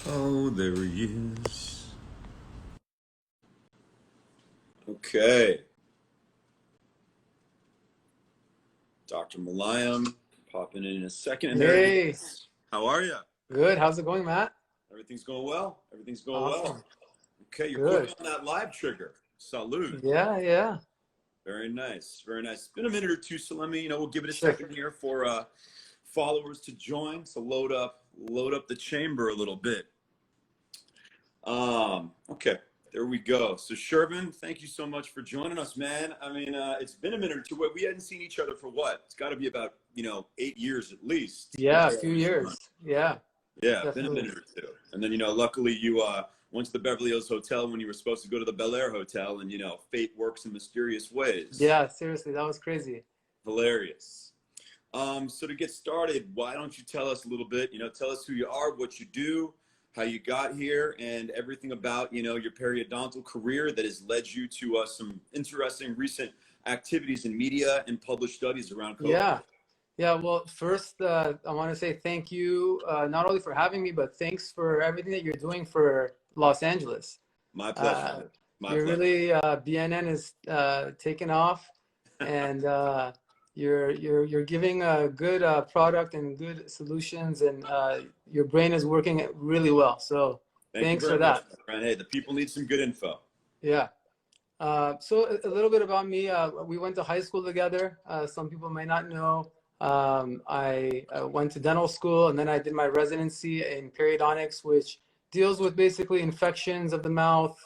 Oh, there he is. Okay. Dr. Molayem popping in a second. And there he Hey, is. How are you? good. How's it going, Matt? Everything's going well. Everything's going well. Awesome. Okay, you're putting Good. on that live trigger. Salute. Yeah, yeah. Very nice. Very nice. It's been a minute or two, so let me, we'll give it a Sure. second here for followers to join, to load up the chamber a little bit. Okay, there we go. So Shervin, thank you so much for joining us, man. I mean, it's been a minute or two. We hadn't seen each other for what? It's got to be about 8 years at least. Yeah, a few years. Yeah, Yeah, been a definitely. minute or two. And then luckily you went to the Beverly Hills Hotel when you were supposed to go to the Bel Air Hotel, and fate works in mysterious ways. Yeah, seriously, that was crazy. Hilarious. So to get started, why don't you tell us a little bit? Tell us who you are, what you do, how you got here, and everything about your periodontal career that has led you to some interesting recent activities in media and published studies around COVID. Yeah. Yeah, well, first, I want to say thank you, not only for having me, but thanks for everything that you're doing for Los Angeles. My Uh, pleasure. My you're pleasure. really, BNN is taking off, and you're giving a good product and good solutions, and your brain is working really well. So Thank you thanks very for much, that. my friend. Hey, the people need some good info. Yeah. So a little bit about me. We went to high school together. Some people may not know. I went to dental school, and then I did my residency in periodontics, which deals with basically infections of the mouth,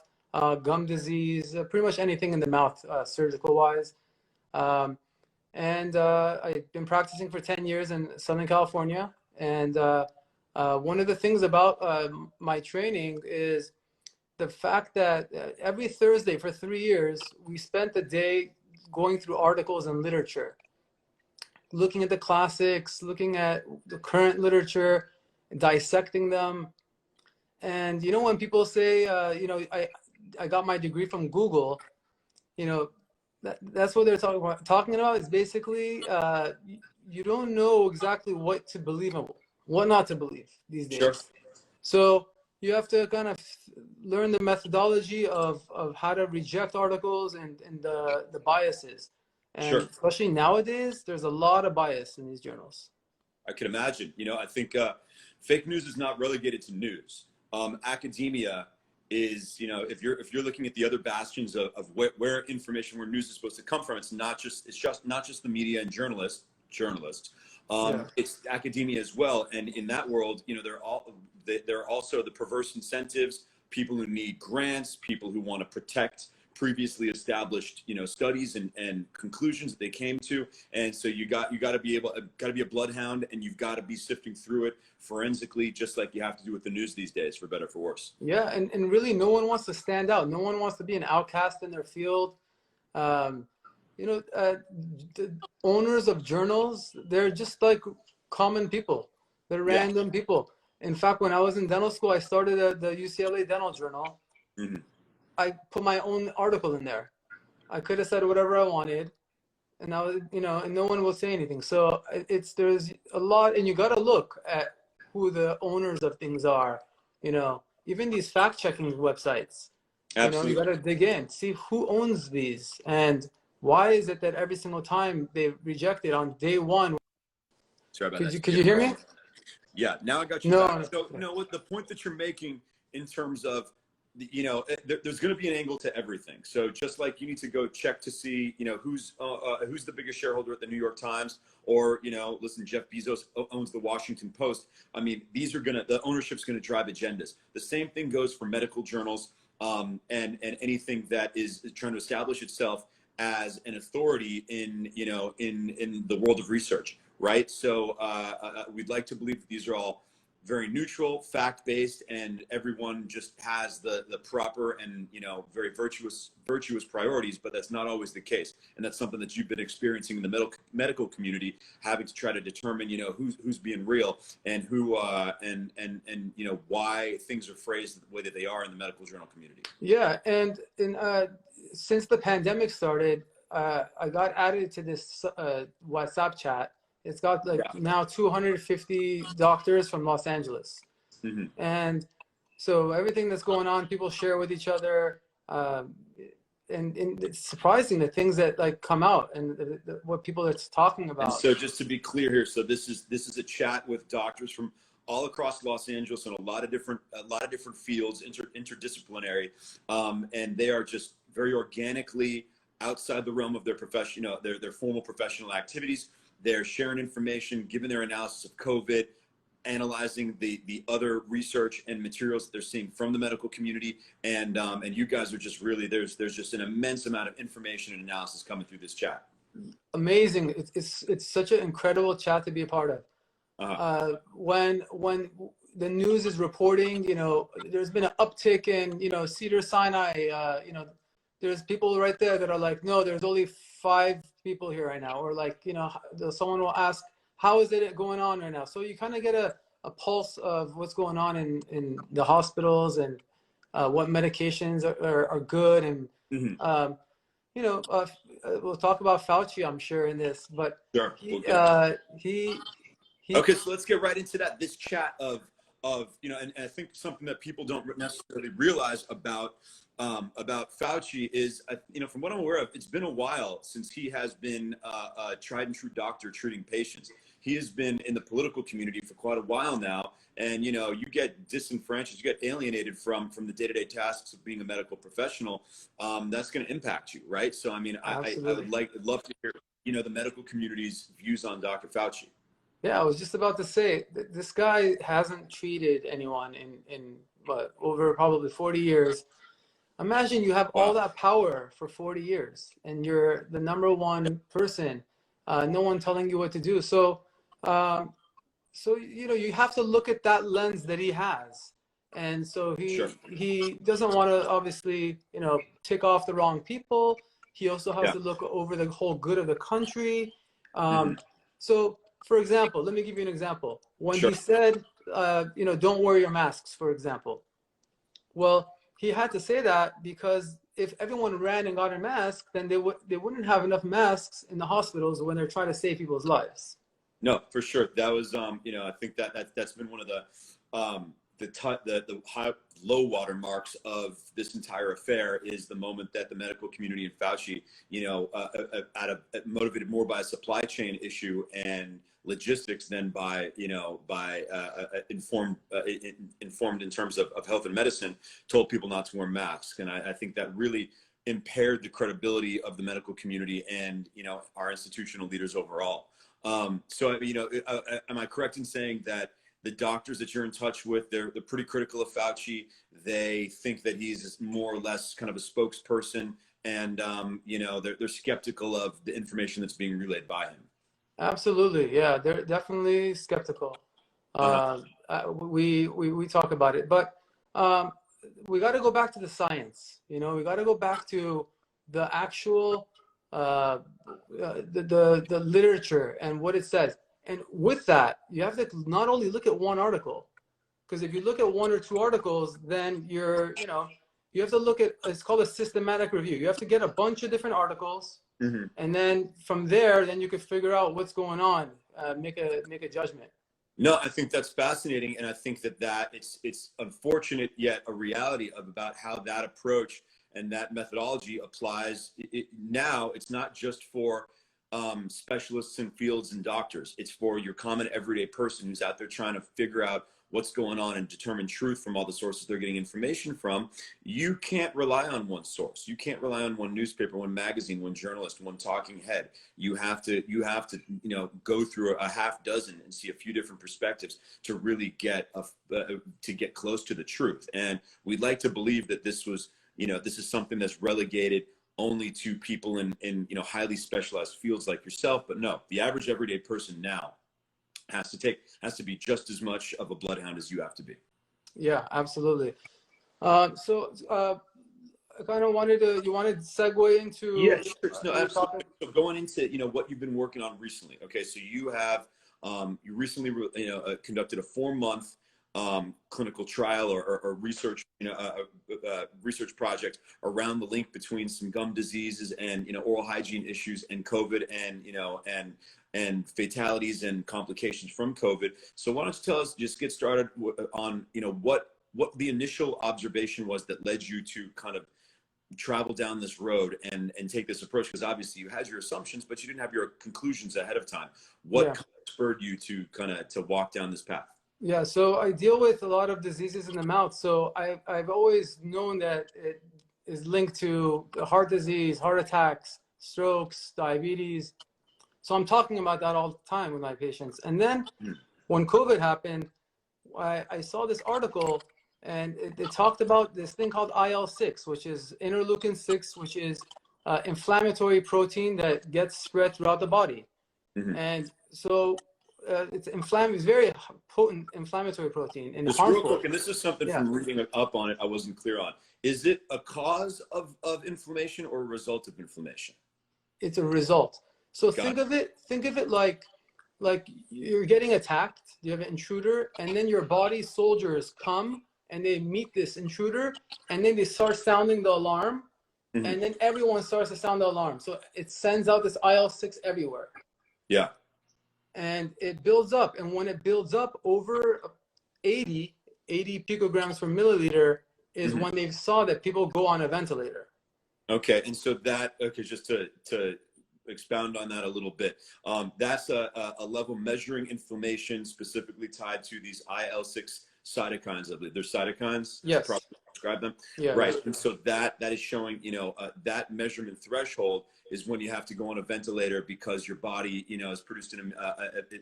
gum disease, pretty much anything in the mouth, surgical wise. Um, and I've been practicing for 10 years in Southern California. And one of the things about my training is the fact that every Thursday for 3 years, we spent a day going through articles and literature, looking at the classics, looking at the current literature, dissecting them. And when people say, I got my degree from Google, that's what they're talking about is basically you don't know exactly what to believe and what not to believe these Sure. days. So you have to kind of learn the methodology of how to reject articles and the biases. And Sure. especially nowadays, there's a lot of bias in these journals. I can imagine. I think fake news is not relegated to news. Academia is, if you're looking at the other bastions of where information, where news is supposed to come from, it's just not just the media and journalists. Yeah. It's academia as well. And in that world, there are also the perverse incentives, people who need grants, people who want to protect previously established studies and conclusions that they came to. And so you got to be a bloodhound, and you've got to be sifting through it forensically, just like you have to do with the news these days, for better or for worse. Yeah, and really no one wants to stand out. No one wants to be an outcast in their field. Um, the owners of journals, they're just like common people. They're Yeah. random people. In fact, when I was in dental school, I started the UCLA Dental Journal. Mm-hmm. I put my own article in there. I could have said whatever I wanted, and and no one will say anything. So there's a lot, and you got to look at who the owners of things are. Even these fact-checking websites. You got Absolutely. to dig in, see who owns these, and why is it that every single time they reject it on day one? Sorry about Could that. you hear me? Yeah, now I got you No, back. no. So, what the point that you're making in terms of, there's going to be an angle to everything. So just like you need to go check to see, who's the biggest shareholder at the New York Times, or, listen, Jeff Bezos owns the Washington Post. I mean, the ownership's going to drive agendas. The same thing goes for medical journals, and anything that is trying to establish itself as an authority in the world of research. Right. So we'd like to believe that these are all very neutral, fact-based, and everyone just has the proper and very virtuous priorities. But that's not always the case, and that's something that you've been experiencing in the medical community, having to try to determine who's being real and who and why things are phrased the way that they are in the medical journal community. Yeah, and since the pandemic started, I got added to this WhatsApp chat. It's got like Yeah. now 250 doctors from Los Angeles. Mhm. And so everything that's going on, people share with each other. And it's surprising the things that like come out and what people are talking And about. so just to be clear here, so this is a chat with doctors from all across Los Angeles in a lot of different fields, interdisciplinary, and they are just very organically outside the realm of their profession, their formal professional activities. They're sharing information, giving their analysis of COVID, analyzing the other research and materials that they're seeing from the medical community, and you guys are just really there's just an immense amount of information and analysis coming through this chat. Amazing. It's such an incredible chat to be a part of. When the news is reporting, there's been an uptick in, Cedar Sinai, there's people right there that are like, no, there's only 5 people here right now. Or like, someone will ask, how is it going on right now? So you kind of get a pulse of what's going on in the hospitals and what medications are good. And, Mm-hmm. we'll talk about Fauci, I'm sure, in this, but Sure. he Okay, so let's get right into that. This chat of and I think something that people don't necessarily realize about Fauci is, from what I'm aware of, it's been a while since he has been a tried and true doctor treating patients. He has been in the political community for quite a while now, and you get disenfranchised, you get alienated from the day-to-day tasks of being a medical professional. That's going to impact you, right? So I mean, I would love to hear the medical community's views on Dr. Fauci. Yeah, I was just about to say this guy hasn't treated anyone in what, over probably 40 years. Imagine you have all that power for 40 years and you're the #1 person, no one telling you what to do. So, you have to look at that lens that he has. And so he doesn't want to obviously, tick off the wrong people. He also has to look over the whole good of the country. So, for example, let me give you an example. When he said, don't wear your masks, for example. Well, he had to say that because if everyone ran and got a mask, then they wouldn't have enough masks in the hospitals when they're trying to save people's lives. No, for sure. That was, I think that's been one of the high, low water marks of this entire affair is the moment that the medical community and Fauci, motivated more by a supply chain issue and logistics than by informed in terms of health and medicine, told people not to wear masks. And I think that really impaired the credibility of the medical community and our institutional leaders overall. So am I correct in saying that the doctors that you're in touch with, they're pretty critical of Fauci? They think that he's more or less kind of a spokesperson, and they're skeptical of the information that's being relayed by him. Absolutely, yeah, they're definitely skeptical. We talk about it, but we got to go back to the science. We got to go back to the actual the literature and what it says. And with that, you have to not only look at one article, because if you look at 1 or 2 articles, then you have to look at, it's called a systematic review. You have to get a bunch of different articles, and then from there, then you can figure out what's going on, make a judgment. No, I think that's fascinating, and I think that it's unfortunate yet a reality about how that approach and that methodology applies. Now it's not just for specialists in fields and doctors. It's for your common everyday person who's out there trying to figure out what's going on and determine truth from all the sources they're getting information from. You can't rely on one source. You can't rely on one newspaper, one magazine, one journalist, one talking head. You have to go through a half dozen and see a few different perspectives to really get close to the truth. And we'd like to believe that this is something that's relegated only to people in highly specialized fields like yourself. But no, the average everyday person now has to be just as much of a bloodhound as you have to be. Yeah, absolutely. So I kind of wanted to segue into absolutely. So going into what you've been working on recently. Okay, so you have you recently conducted a 4-month clinical trial or research, research project around the link between some gum diseases and, oral hygiene issues and COVID and fatalities and complications from COVID. So why don't you tell us, just get started on, what the initial observation was that led you to kind of travel down this road and take this approach? Because obviously you had your assumptions, but you didn't have your conclusions ahead of time. What kind of spurred you to to walk down this path? Yeah, so I deal with a lot of diseases in the mouth. So I've always known that it is linked to heart disease, heart attacks, strokes, diabetes. So I'm talking about that all the time with my patients. And then when COVID happened, I saw this article, and it talked about this thing called IL-6, which is interleukin-6, which is inflammatory protein that gets spread throughout the body. And so it's very potent inflammatory protein and just harmful. Real quick, and this is something from reading up on it I wasn't clear on. Is it a cause of inflammation or a result of inflammation? It's a result. So think of it like you're getting attacked, you have an intruder, and then your body soldiers come and they meet this intruder, and then they start sounding the alarm, and then everyone starts to sound the alarm. So it sends out this IL-6 everywhere. Yeah. And it builds up, and when it builds up over 80 picograms per milliliter is when they saw that people go on a ventilator. Okay, and so just to expound on that a little bit, that's a level measuring inflammation specifically tied to these IL-6 cytokines. I believe they're cytokines. Yes. Properly describe them. Yeah. Right. And so that is showing, that measurement threshold is when you have to go on a ventilator because your body, is produced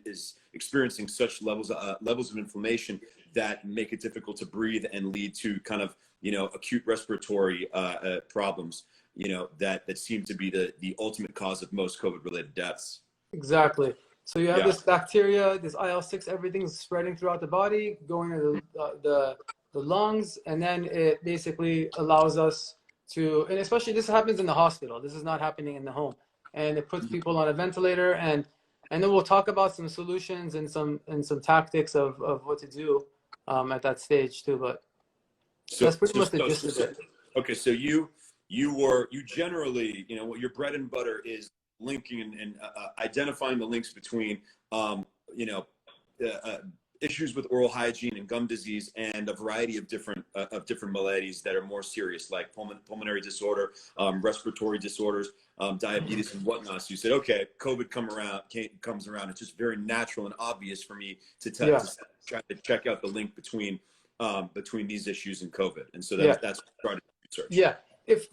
is experiencing such levels of inflammation that make it difficult to breathe and lead to kind of, acute respiratory problems, that seem to be the ultimate cause of most COVID-related deaths. Exactly. So you have this bacteria, this IL-6, everything's spreading throughout the body, going to the lungs, and then it basically allows us to, and especially this happens in the hospital. This is not happening in the home. And it puts people on a ventilator, and then we'll talk about some solutions and some tactics of what to do at that stage too. But that's pretty much the gist of it. Okay, so you generally, what your bread and butter is linking and identifying the links between, issues with oral hygiene and gum disease and a variety of different maladies that are more serious, like pulmonary disorder, respiratory disorders, diabetes and whatnot. So you said, okay, COVID comes around. It's just very natural and obvious for me to try to check out the link between these issues and COVID. And so that's started research. Yeah.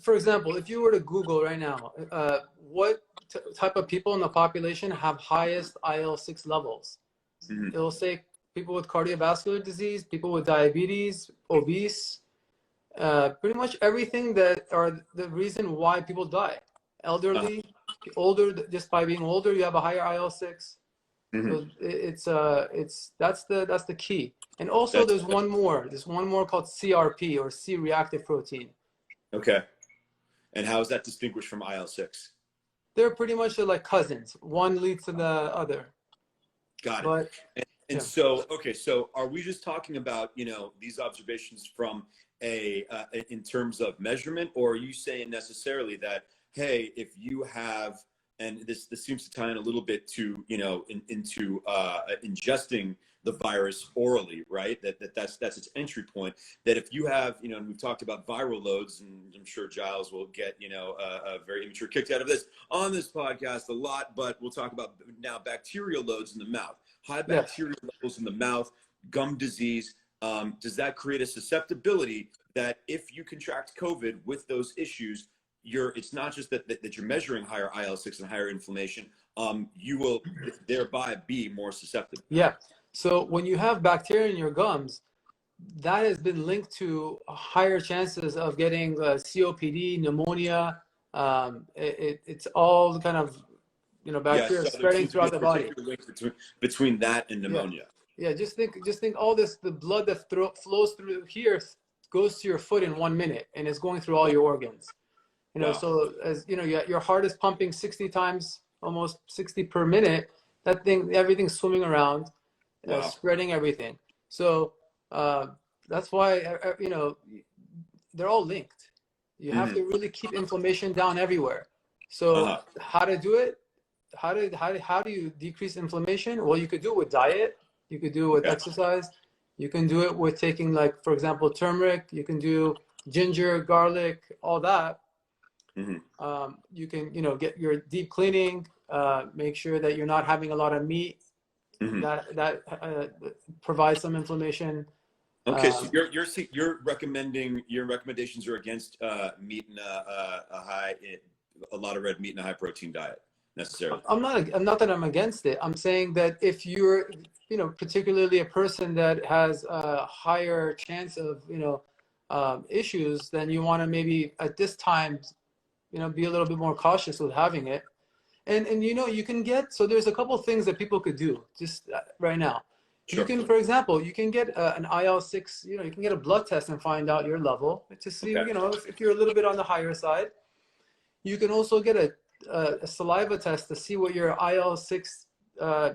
For example, if you were to Google right now, what type of people in the population have highest IL-6 levels? It'll say people with cardiovascular disease, people with diabetes, obese, pretty much everything that are the reason why people die. Elderly, older, just by being older, you have a higher IL-6. So that's the key. And also there's one more called CRP, or C-reactive protein. Okay. And how is that distinguished from IL-6? They're pretty much like cousins. One leads to the other. Got it. So, okay, so are we just talking about, these observations from in terms of measurement, or are you saying necessarily that, hey, if you have, and this seems to tie in a little bit to, into ingesting the virus orally, right? That's its entry point. That if you have, and we've talked about viral loads, and I'm sure Giles will get, a very immature kick out of this on this podcast a lot, but we'll talk about now bacterial loads in the mouth. High bacterial levels in the mouth, gum disease. Does that create a susceptibility that if you contract COVID with those issues, it's not just that you're measuring higher IL-6 and higher inflammation, you will thereby be more susceptible? Yeah. So when you have bacteria in your gums, that has been linked to higher chances of getting COPD, pneumonia. It's all kind of, bacteria spreading throughout the body. Link between that and pneumonia. Yeah. Just think all this, the blood that flows through here goes to your foot in 1 minute, and it's going through all your organs. So as your heart is pumping 60 times, almost 60 per minute. Everything's swimming around, spreading everything. So uh, that's why, you know, they're all linked. You have Hmm. to really keep inflammation down everywhere. So Uh-huh. how to do it? How do you decrease inflammation? Well, you could do it with diet. You could do it with Okay. exercise. You can do it with taking, like, for example, turmeric. You can do ginger, garlic, all that. Hmm. You can, you know, get your deep cleaning. Make sure that you're not having a lot of meat Hmm. that provides some inflammation. Okay, so Um, you're recommending, your recommendations are against meat and a lot of red meat and a high protein diet necessarily. I'm not that I'm against it. I'm saying that if you're, you know, particularly a person that has a higher chance of, you know, issues, then you want to maybe at this time, you know, be a little bit more cautious with having it. And you know, you can get, so there's a couple of things that people could do just right now. You Sure. can, for example, you can get an IL-6, you know, you can get a blood test and find out your level to see, Okay. you know, if you're a little bit on the higher side. You can also get a saliva test to see what your IL-6 uh,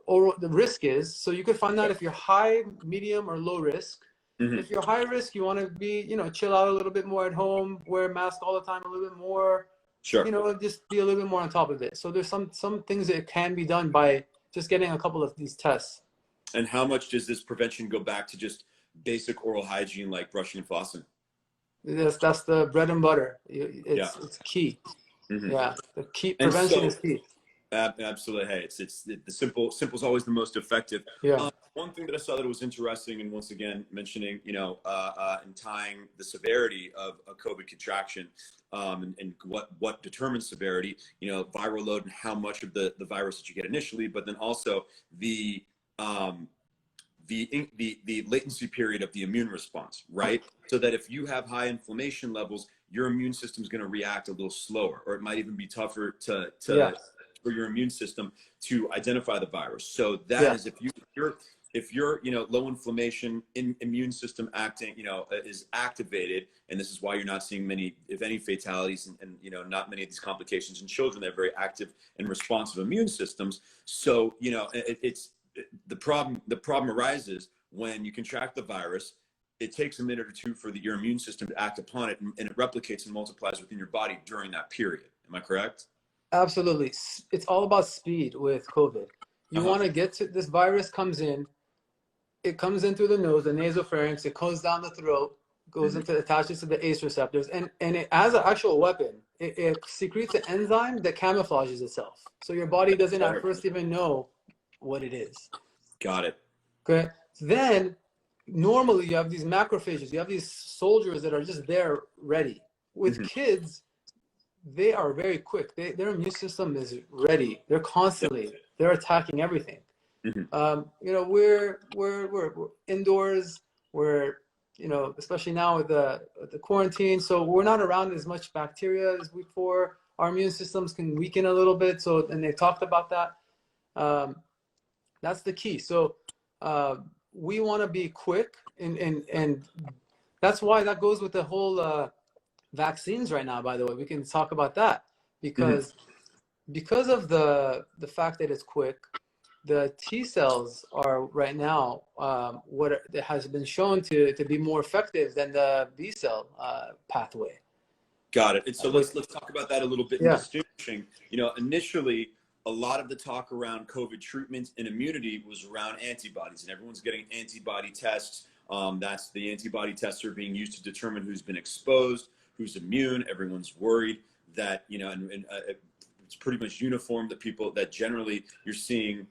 oral the risk is. So you could find out Okay. if you're high, medium, or low risk. Hmm. If you're high risk, you want to be, you know, chill out a little bit more at home, wear a mask all the time a little bit more, you Sure. know, just be a little bit more on top of it. So there's some things that can be done by just getting a couple of these tests. And how much does this prevention go back to just basic oral hygiene like brushing and flossing? That's the bread and butter. Yeah. It's key. Hmm. Yeah, the key And prevention so is key. Absolutely. Hey, the simple is always the most effective. Yeah. One thing that I saw that was interesting, and once again mentioning, you know, and tying the severity of a COVID contraction, and what determines severity, you know, viral load and how much of the virus that you get initially, but then also the um, the latency period of the immune response, right? So that if you have high inflammation levels, your immune system is going to react a little slower, or it might even be tougher Yeah. for your immune system to identify the virus. So that Yeah. is if you're you know, low inflammation in immune system acting, you know, is activated, and this is why you're not seeing many, if any, fatalities, and you know, not many of these complications in children that have very active and responsive immune systems. So you know, it's the problem arises when you contract the virus. It takes a minute or two for your immune system to act upon it, and it replicates and multiplies within your body during that period. Am I correct? Absolutely. It's all about speed with COVID. You Uh-huh. want to get to this virus comes in, it comes in through the nose, the nasopharynx, it goes down the throat, goes Hmm. into attaches to the ACE receptors, and it as an actual weapon. It secretes an enzyme that camouflages itself. So your body doesn't at first even know what it is. Got it. Okay. Then normally you have these macrophages, you have these soldiers that are just there ready. With Hmm. kids, they are very quick. Their immune system is ready. They're Yep. constantly, they're attacking everything. Hmm. You know, we're indoors. We're, you know, especially now with the quarantine, so we're not around as much bacteria as before. Our immune systems can weaken a little bit. So, and they talked about that. Um, that's the key. So, we want to be quick, and that's why that goes with the whole vaccines right now. By the way, we can talk about that Hmm. because of the fact that it's quick. The T cells are right now what has been shown to be more effective than the B cell pathway. Got it. And so With let's talk about that a little bit in yeah, distinguishing. You know, initially, a lot of the talk around COVID treatment and immunity was around antibodies, and everyone's getting antibody tests. That's the antibody tests are being used to determine who's been exposed, who's immune. Everyone's worried that, you know, and it's pretty much uniform that people that generally you're seeing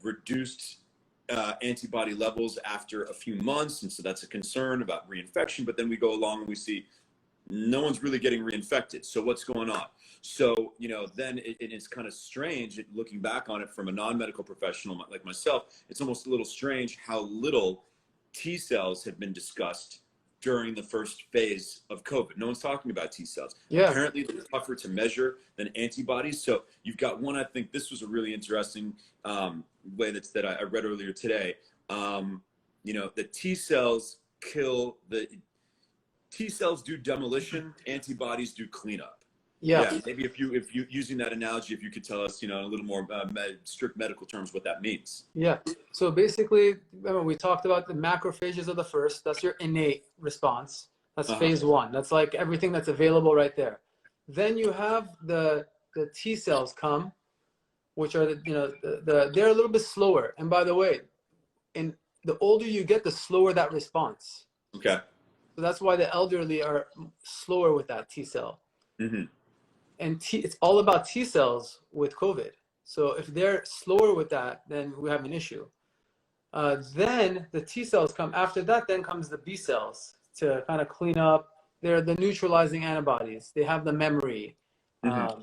reduced antibody levels after a few months, and so that's a concern about reinfection. But then we go along and we see no one's really getting reinfected. So what's going on? So, you know, then it's kind of strange looking back on it from a non-medical professional like myself. It's almost a little strange how little T cells have been discussed during the first phase of COVID. No one's talking about T cells. yeah, Apparently, they're tougher to measure than antibodies. So you've got one. I think this was a really interesting way that I read earlier today. You know, the T cells kill the T cells do demolition, antibodies do cleanup. Yeah. Yeah, maybe if you using that analogy, if you could tell us, in a little more strict medical terms, what that means. Yeah. So basically, remember we talked about the macrophages of the first. That's your innate response. That's phase one. That's like everything that's available right there. Then you have the T cells come, which are they're a little bit slower. And by the way, in the older you get, the slower that response. Okay. So that's why the elderly are slower with that T cell. Mm-hmm. And it's all about T cells with COVID. So if they're slower with that, then we have an issue. Then the T cells come. After that, then comes the B cells to kind of clean up. They're the neutralizing antibodies. They have the memory. Mm-hmm.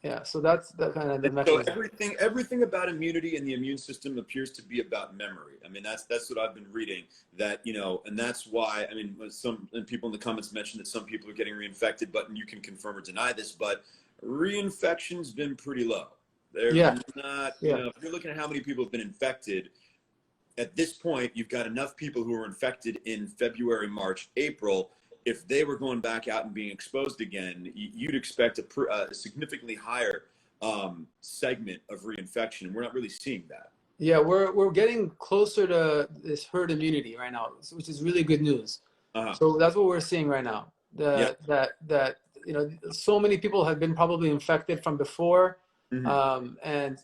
Yeah, so that's the kind of the So mechanism. everything about immunity and the immune system appears to be about memory. I mean, that's what I've been reading. That and that's why. I mean, some people in the comments mentioned that some people are getting reinfected, but you can confirm or deny this. But reinfection's been pretty low. They're not. If you're looking at how many people have been infected, at this point, you've got enough people who were infected in February, March, April. If they were going back out and being exposed again, you'd expect a significantly higher segment of reinfection. We're not really seeing that. Yeah, we're getting closer to this herd immunity right now, which is really good news. So that's what we're seeing right now. That so many people have been probably infected from before, and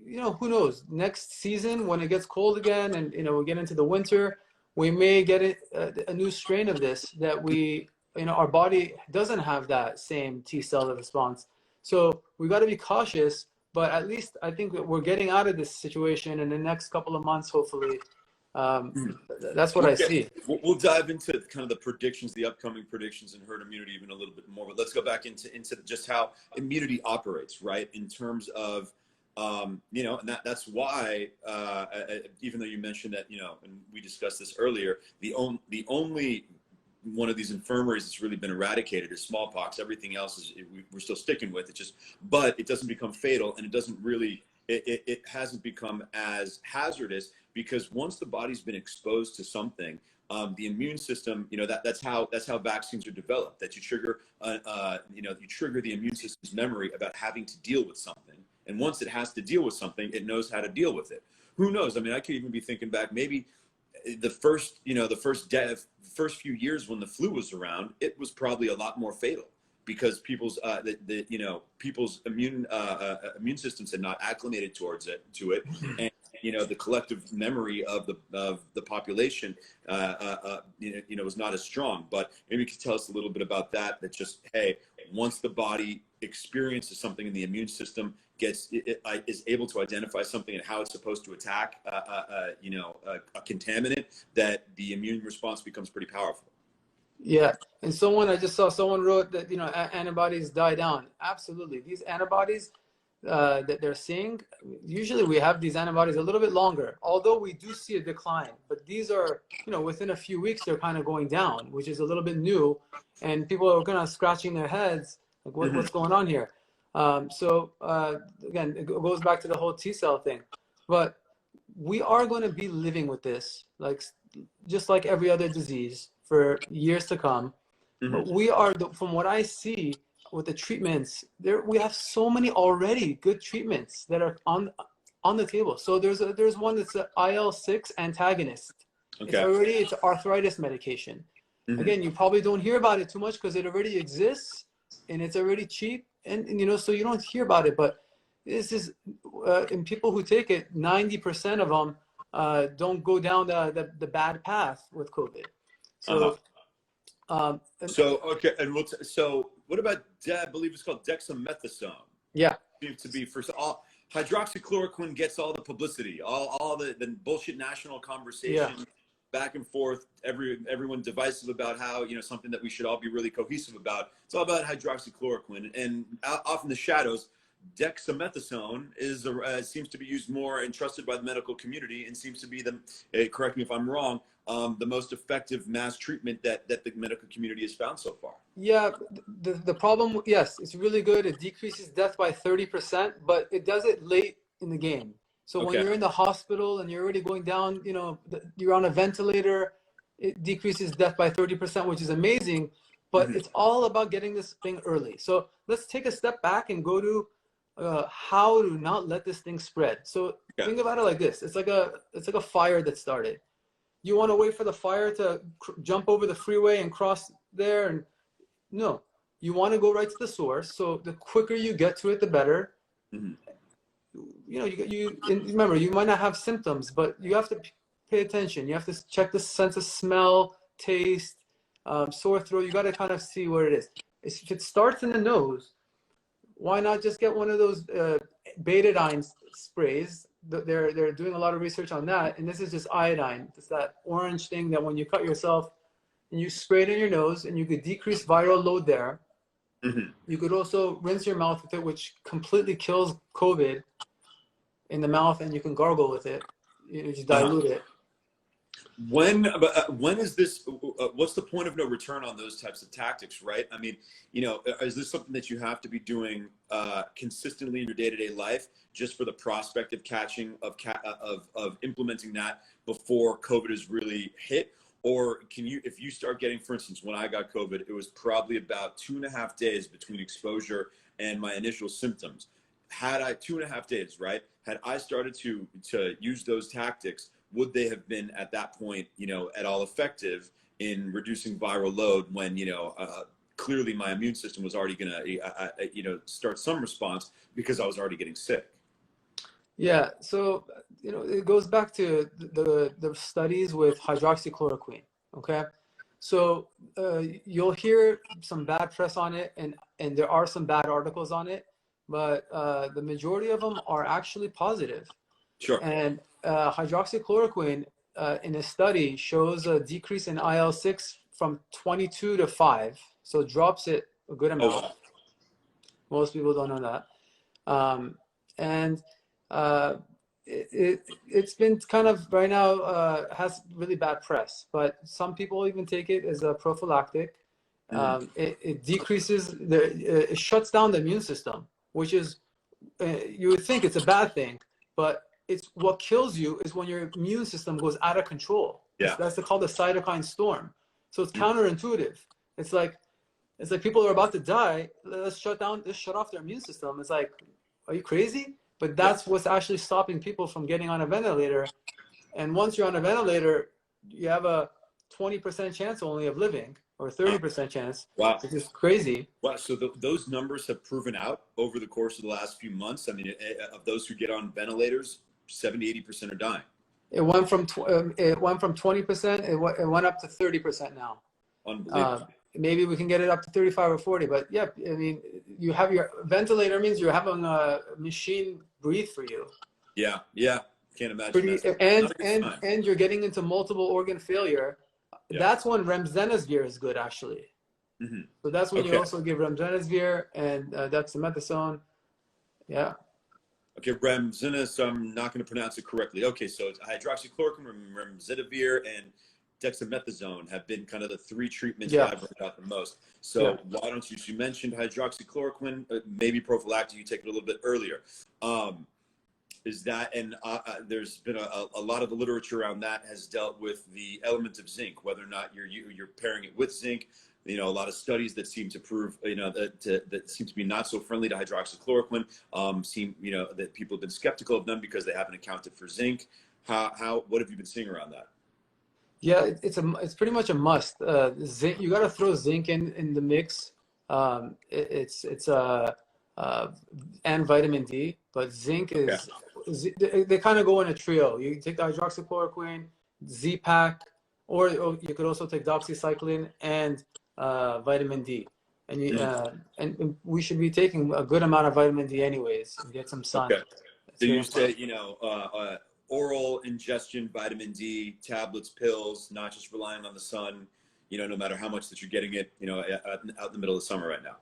who knows? Next season, when it gets cold again, and we get into the winter, we may get a new strain of this that our body doesn't have that same T cell response. So we got to be cautious. But at least I think we're getting out of this situation in the next couple of months, hopefully. That's what I see. We'll dive into kind of the predictions, the upcoming predictions in herd immunity even a little bit more. But let's go back into just how immunity operates, right? In terms of, and that's why, even though you mentioned that, and we discussed this earlier, the only one of these infirmaries that's really been eradicated is smallpox. Everything else we're still sticking with. But it doesn't become fatal, and it doesn't really, it hasn't become as hazardous, because once the body's been exposed to something, the immune system, that's how vaccines are developed. That you trigger, you trigger the immune system's memory about having to deal with something, and once it has to deal with something, it knows how to deal with it. Who knows? I mean, I could even be thinking back, maybe the first few years when the flu was around, it was probably a lot more fatal, because people's people's immune systems had not acclimated to it, and the collective memory of the population was not as strong. But maybe you could tell us a little bit about that. That just, hey, once the body experiences something and the immune system is able to identify something and how it's supposed to attack a contaminant, that the immune response becomes pretty powerful. Yeah, and I just saw someone wrote that antibodies die down. Absolutely, these antibodies that they're seeing, usually we have these antibodies a little bit longer, although we do see a decline. But these are, within a few weeks they're kind of going down, which is a little bit new, and people are kind of scratching their heads like, what's going on here? Again, it goes back to the whole T cell thing, but we are going to be living with this, just like every other disease, for years to come. But we are, from what I see with the treatments, we have so many already good treatments that are on the table. So there's one that's an IL-6 antagonist. Okay. It's arthritis medication. Again, you probably don't hear about it too much because it already exists and it's already cheap, and so you don't hear about it. But this is in people who take it, 90% of them don't go down the bad path with COVID. So, okay, and so what about, I believe it's called dexamethasone? Yeah, seems to be for all. Hydroxychloroquine gets all the publicity, all the bullshit national conversation, back and forth. Everyone divisive about how something that we should all be really cohesive about. It's all about hydroxychloroquine, and off in the shadows, dexamethasone seems to be used more and trusted by the medical community, and seems to be correct me if I'm wrong, the most effective mass treatment that the medical community has found so far. Yeah, the problem, yes, it's really good. It decreases death by 30%, but it does it late in the game. So when you're in the hospital and you're already going down, you're on a ventilator, it decreases death by 30%, which is amazing. but it's all about getting this thing early. So let's take a step back and go to how to not let this thing spread. So think about it like this. It's like a fire that started. You want to wait for the fire to jump over the freeway and cross there, and no, you want to go right to the source. So the quicker you get to it, the better. You know, remember, you might not have symptoms, but you have to pay attention. You have to check the sense of smell, taste, sore throat. You got to kind of see where it is. If it starts in the nose, why not just get one of those betadine sprays? They're doing a lot of research on that, and this is just iodine. It's that orange thing that when you cut yourself and you spray it in your nose, and you could decrease viral load there. You could also rinse your mouth with it, which completely kills COVID in the mouth, and you can gargle with it. You just dilute it. When is this? What's the point of no return on those types of tactics, right? I mean, you know, is this something that you have to be doing consistently in your day-to-day life, just for the prospect of catching of implementing that before COVID is really hit? Or can you, if you start getting, for instance, when I got COVID, it was probably about 2.5 days between exposure and my initial symptoms. Had I 2.5 days, right? Had I started to use those tactics, would they have been at that point, you know, at all effective in reducing viral load when, you know, clearly my immune system was already going to, you know, start some response because I was already getting sick? Yeah, so you know, it goes back to the studies with hydroxychloroquine. Okay, so you'll hear some bad press on it, and there are some bad articles on it, but the majority of them are actually positive. Sure. And hydroxychloroquine in a study shows a decrease in IL-6 from 22 to 5, so it drops it a good amount. Oh, wow. Most people don't know that. It's been kind of right now has really bad press, but some people even take it as a prophylactic. It decreases it shuts down the immune system, which is you would think it's a bad thing, but it's what kills you is when your immune system goes out of control. That's called the cytokine storm. So it's counterintuitive. It's like people are about to die. Let's shut off their immune system. It's like, are you crazy? But that's what's actually stopping people from getting on a ventilator. And once you're on a ventilator, you have a 20% chance only of living, or 30% chance. Wow. Which is crazy. Wow. So those numbers have proven out over the course of the last few months. I mean, of those who get on ventilators, 70–80% are dying. It went from 20%. It went up to 30% now. Unbelievable. Maybe we can get it up to 35 or 40. But yeah, I mean, you have your ventilator means you're having a machine breathe for you. Yeah. Can't imagine. And you're getting into multiple organ failure. Yeah. That's when remdesivir is good, actually. So that's when you also give remdesivir and dexamethasone. Yeah. Okay, remdesivir, I'm not going to pronounce it correctly. Okay, so it's hydroxychloroquine, remdesivir, and dexamethasone have been kind of the three treatments that I've heard about the most. So why don't you mentioned hydroxychloroquine, maybe prophylactic, you take it a little bit earlier. Is that, and there's been a lot of the literature around that has dealt with the element of zinc, whether or not you're pairing it with zinc. You know, a lot of studies that seem to prove, you know, that seem to be not so friendly to hydroxychloroquine. You know, that people have been skeptical of them because they haven't accounted for zinc. What have you been seeing around that? Yeah, it's pretty much a must. Zinc, you got to throw zinc in the mix. And vitamin D, but zinc is they kind of go in a trio. You take the hydroxychloroquine, Z-Pak, or you could also take doxycycline and vitamin D. And and we should be taking a good amount of vitamin D anyways and get some sun. Okay. So you say, you know, oral ingestion, vitamin D, tablets, pills, not just relying on the sun, you know, no matter how much that you're getting it, you know, out in the middle of the summer right now.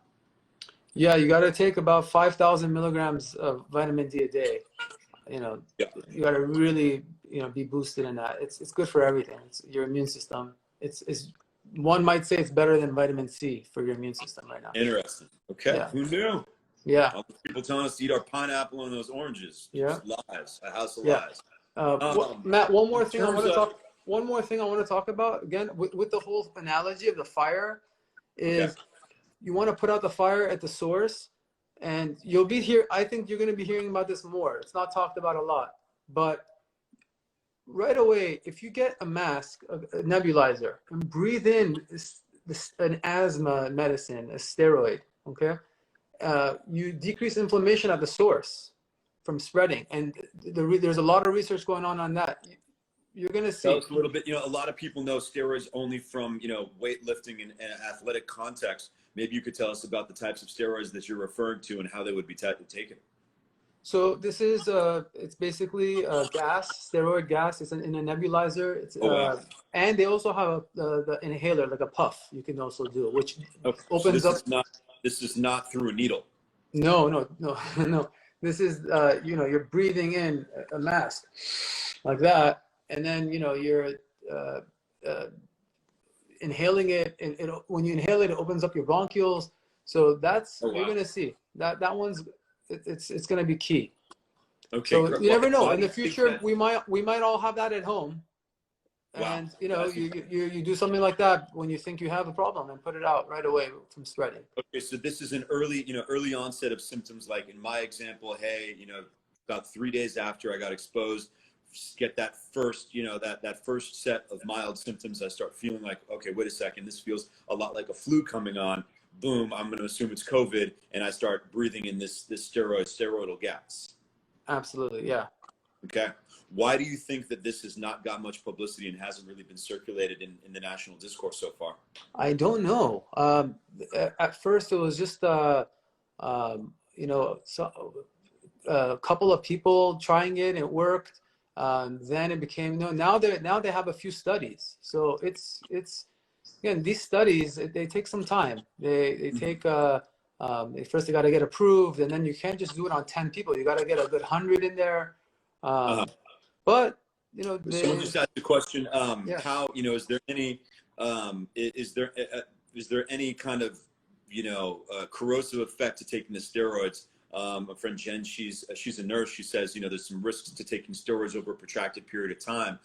Yeah, you got to take about 5,000 milligrams of vitamin D a day. You know, you got to really, you know, be boosted in that. It's good for everything. It's your immune system. It's one might say it's better than vitamin C for your immune system right now. Interesting. Okay. Yeah. Who knew? Yeah. All the people telling us to eat our pineapple and those oranges. Yeah. Just lies. A house of lies. Matt, one more thing I want to talk about again with the whole analogy of the fire. Okay. is you want to put out the fire at the source, and you'll be here. I think you're going to be hearing about this more. It's not talked about a lot, but right away, if you get a mask, a nebulizer, and breathe in an asthma medicine, a steroid, okay, you decrease inflammation at the source from spreading. And there's a lot of research going on that. You're going to Tell see. us a little bit. A lot of people know steroids only from, weightlifting and athletic context. Maybe you could tell us about the types of steroids that you're referring to and how they would be taken. So this is it's basically gas, steroid gas. It's in a nebulizer. It's Oh, wow. and they also have the inhaler, like a puff. You can also do, which Okay. opens So up. this is not through a needle. No, no, no, no. This is you're breathing in a mask like that, and then you're uh, uh, inhaling it. And when you inhale it, it opens up your bronchioles. So that's Oh, wow. you're gonna see that one's it's gonna be key. Okay. So you never know. Why In do the you think future, that? we might all have that at home, Wow. and That's you do something like that when you think you have a problem and put it out right away from spreading. Okay, so this is an early onset of symptoms. Like in my example, hey, about 3 days after I got exposed, get that first, that first set of mild symptoms. I start feeling like, okay, wait a second, this feels a lot like a flu coming on. Boom, I'm going to assume it's COVID, and I start breathing in this steroidal gas. Absolutely, yeah. Okay, why do you think that this has not got much publicity and hasn't really been circulated in the national discourse so far? I don't know. At first, it was just a couple of people trying it. It worked. Then it became Now they have a few studies. So it's again, these studies they take some time. They take first they got to get approved, and then you can't just do it on 10 people. You got to get a good 100 in there. Uh-huh. But Someone just asked the question, yeah. how, is there any, is there any kind of, corrosive effect to taking the steroids? A friend Jen, she's a nurse. She says, there's some risks to taking steroids over a protracted period of time.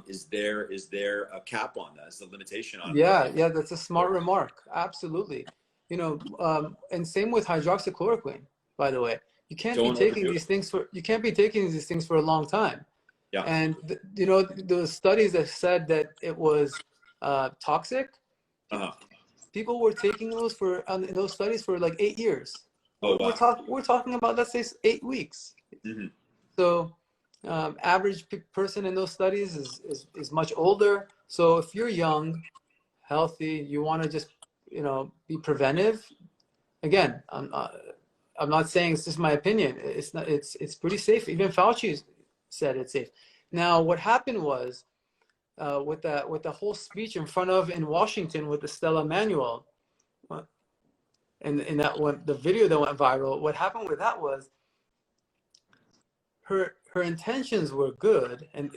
Is there a cap on that? Is the limitation on it? Yeah, that's a smart remark. Absolutely. And same with hydroxychloroquine, by the way. You can't be taking these things for a long time. Yeah. And the studies that said that it was toxic, people were taking those in those studies for like 8 years. Oh, wow. We're talking about, let's say, 8 weeks. Mm-hmm. So average person in those studies is much older. So if you're young, healthy, you want to just be preventive. Again, I'm not saying it's just my opinion. It's not. It's pretty safe. Even Fauci said it's safe. Now, what happened was with the whole speech in Washington with the Stella Manuel, and in that one, the video that went viral. What happened with that was her intentions were good, and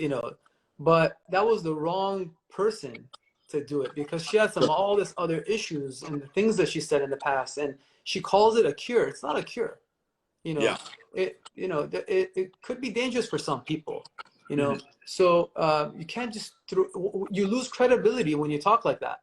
but that was the wrong person to do it, because she had all this other issues and the things that she said in the past, and she calls it a cure. It's not a cure. Yeah. It could be dangerous for some people, Mm-hmm. So you can't just you lose credibility when you talk like that.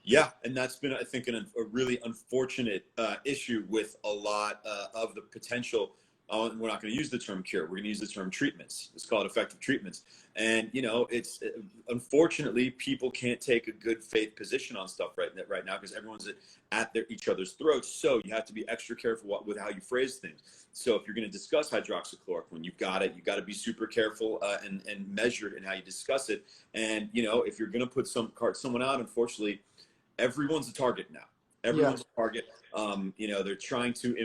Yeah, and that's been, I think, a really unfortunate issue with a lot of the potential. We're not going to use the term cure. We're going to use the term treatments. It's called effective treatments. And it's unfortunately people can't take a good faith position on stuff right now because everyone's at each other's throats. So you have to be extra careful with how you phrase things. So if you're going to discuss hydroxychloroquine, you got to be super careful and measured in how you discuss it. And if you're going to put someone out, unfortunately, everyone's a target now. Everyone's a target. Everyone's trying to,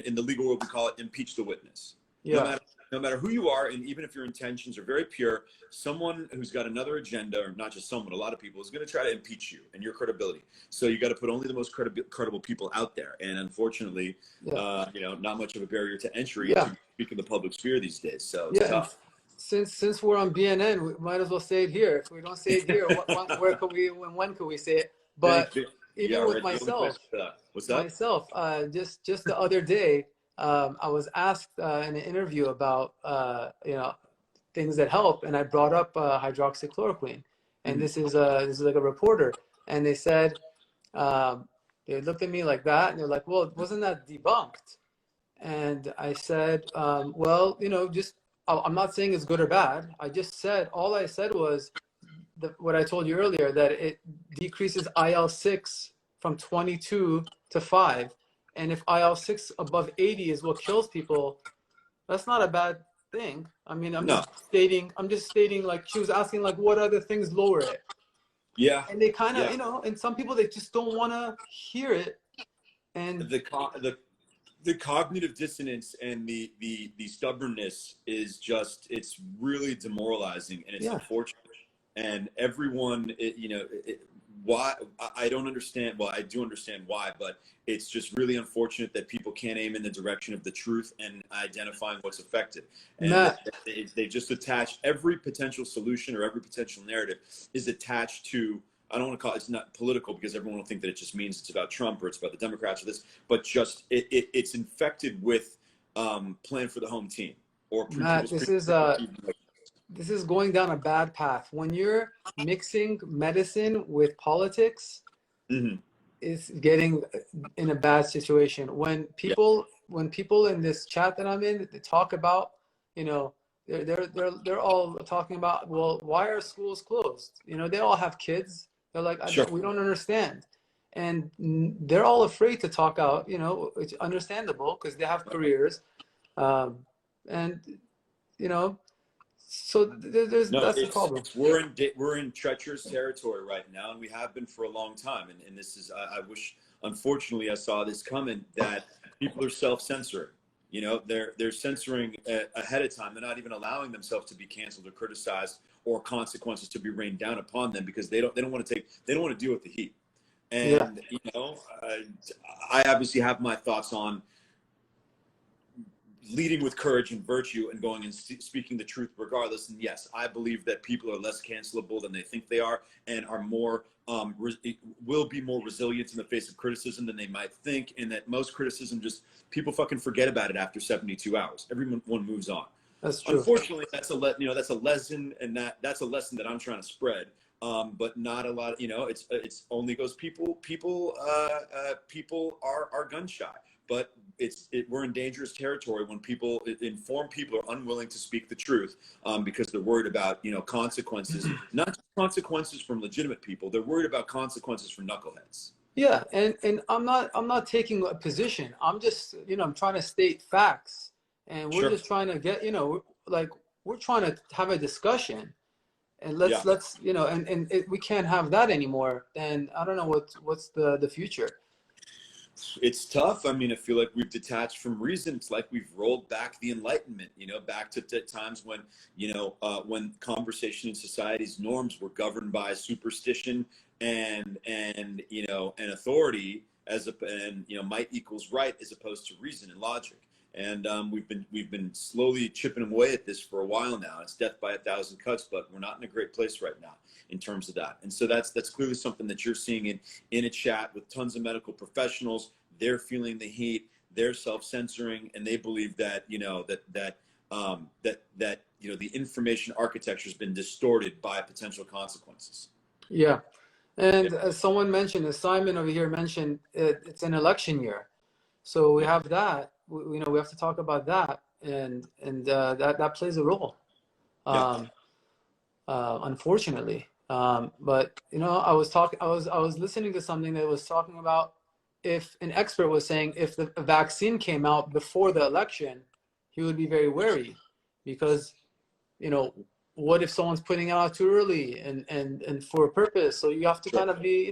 in the legal world, we call it impeach the witness. Yeah. No matter who you are, and even if your intentions are very pure, someone who's got another agenda, or not just someone, a lot of people, is going to try to impeach you and your credibility. So you got to put only the most credible people out there. And unfortunately, not much of a barrier to entry to speak in the public sphere these days. So it's tough. Since we're on BNN, we might as well say it here. If we don't say it here, when could we say it? But even with myself, what's that? Just the other day, I was asked in an interview about things that help, and I brought up hydroxychloroquine. And this is like a reporter, and they said, They looked at me like that, and they're like, well, wasn't that debunked? And I said, well, just, I'm not saying it's good or bad. I just said, all I said was what I told you earlier, that it decreases IL-6 from 22 to 5. And if IL-6 above 80 is what kills people, that's not a bad thing. I mean, No. I'm just stating, like, she was asking, like, what other things lower it? Yeah. And they kind of, Yeah. and some people, they just don't want to hear it. And the cognitive dissonance and the stubbornness is just, it's really demoralizing, and it's unfortunate. And everyone, why, I don't understand. Well, I do understand why, but it's just really unfortunate that people can't aim in the direction of the truth and identifying what's effective. And Matt, they just attach every potential solution, or every potential narrative is attached to, I don't want to call it, it's not political, because everyone will think that it just means it's about Trump or it's about the Democrats or this, but just it's infected with plan for the home team, or Matt, this is going down a bad path. When you're mixing medicine with politics, it's getting in a bad situation. When people in this chat that I'm in, they talk about, they're all talking about, well, why are schools closed? They all have kids. They're like, we don't understand. And they're all afraid to talk out, it's understandable because they have careers. And, so that's the problem. We're in treacherous territory right now, and we have been for a long time. And this is, I wish, unfortunately, I saw this coming, that people are self-censoring. They're censoring ahead of time. They're not even allowing themselves to be canceled or criticized, or consequences to be rained down upon them, because they don't want to deal with the heat. And I obviously have my thoughts on leading with courage and virtue, and going and speaking the truth regardless. And yes, I believe that people are less cancelable than they think they are, and are more will be more resilient in the face of criticism than they might think, and that most criticism, just people fucking forget about it after 72 hours. Everyone moves on. That's true. Unfortunately, that's a lesson, and that's a lesson that I'm trying to spread. But not a lot. It's only goes people are gun shy. But we're in dangerous territory when informed people are unwilling to speak the truth, because they're worried about consequences, not just consequences from legitimate people. They're worried about consequences from knuckleheads. Yeah, and I'm not taking a position. I'm just I'm trying to state facts, and we're just trying to get we're trying to have a discussion, and let's we can't have that anymore. And I don't know what's the future. It's tough. I mean, I feel like we've detached from reason. It's like we've rolled back the Enlightenment, back to times when, when conversation in society's norms were governed by superstition and authority, might equals right, as opposed to reason and logic. And we've been slowly chipping away at this for a while now. It's death by 1,000 cuts, but we're not in a great place right now in terms of that. And so that's clearly something that you're seeing in a chat with tons of medical professionals. They're feeling the heat. They're self-censoring, and they believe that the information architecture has been distorted by potential consequences. Yeah, and as someone mentioned, as Simon over here mentioned, it's an election year, so we have that. We have to talk about that, and that plays a role, unfortunately. But I was listening to something that was talking about, if an expert was saying, if the vaccine came out before the election, he would be very wary, because what if someone's putting it out too early and for a purpose? So you have to kind of be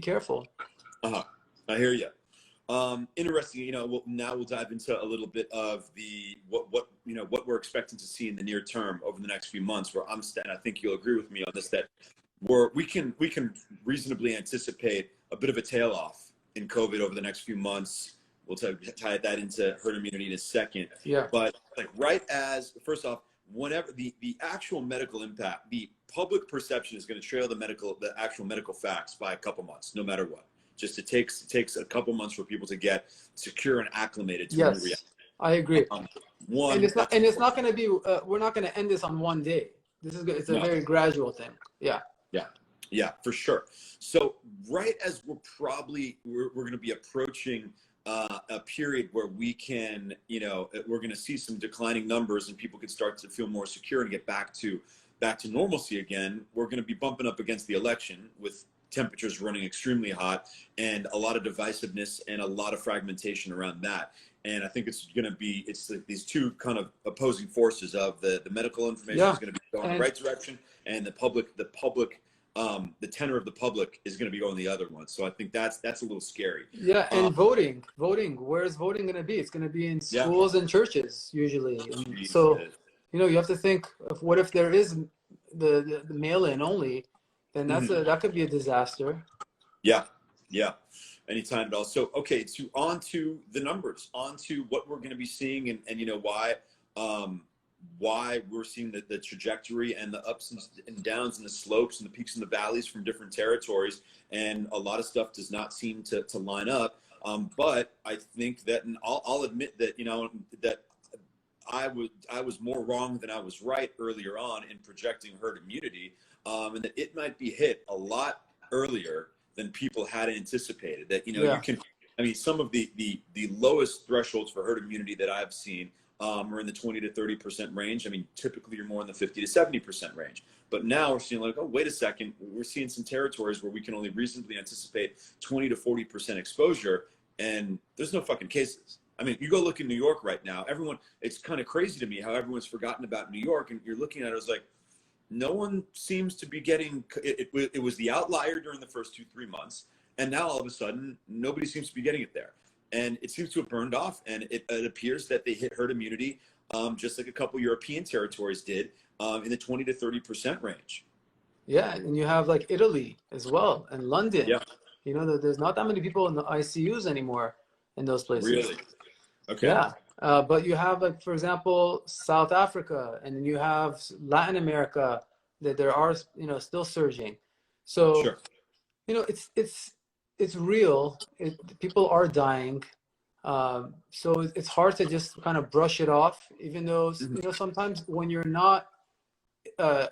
careful. I hear you. Interesting. Now we'll dive into a little bit of what we're expecting to see in the near term over the next few months. Where and I think you'll agree with me on this, that we can reasonably anticipate a bit of a tail off in COVID over the next few months. We'll tie that into herd immunity in a second. Yeah. But first off, whenever the actual medical impact, the public perception is going to trail the actual medical facts by a couple months, no matter what. Just it takes a couple months for people to get secure and acclimated to new reality. I agree. And it's not going to be. We're not going to end this on one day. It's a very gradual thing. Yeah. Yeah, for sure. So right as we're going to be approaching a period where we can, we're going to see some declining numbers and people can start to feel more secure and get back to normalcy again. We're going to be bumping up against the election with temperatures running extremely hot and a lot of divisiveness and a lot of fragmentation around that. And I think it's like these two kind of opposing forces of the medical information is going to be going in the right direction, and the tenor of the public is going to be going the other one. So I think that's a little scary. Yeah, and voting. Where's voting going to be? It's going to be in schools and churches usually. And so, you have to think of what if there is the mail-in only, then that could be a disaster. Yeah. Anytime at all. So, okay, on to the numbers, on to what we're going to be seeing and why we're seeing the trajectory and the ups and downs and the slopes and the peaks and the valleys from different territories. And a lot of stuff does not seem to line up. But I think that, and I'll admit that, that I was more wrong than I was right earlier on in projecting herd immunity, and that it might be hit a lot earlier than people had anticipated. That, you can, some of the lowest thresholds for herd immunity that I've seen are in the 20 to 30% range. Typically you're more in the 50 to 70% range. But now we're seeing like, oh, wait a second, we're seeing some territories where we can only reasonably anticipate 20 to 40% exposure, and there's no fucking cases. You go look in New York right now, it's kind of crazy to me how everyone's forgotten about New York, and you're looking at it as like, no one seems to be getting, it was the outlier during the first 2-3 months, and now all of a sudden, nobody seems to be getting it there. And it seems to have burned off, and it appears that they hit herd immunity just like a couple European territories did in the 20 to 30% range. Yeah, and you have like Italy as well, and London. Yeah. There's not that many people in the ICUs anymore in those places. Really? Okay. Yeah. But you have, like, for example, South Africa, and then you have Latin America that there are, still surging. So, sure. It's real. People are dying. So it's hard to just kind of brush it off, even though, sometimes when you're not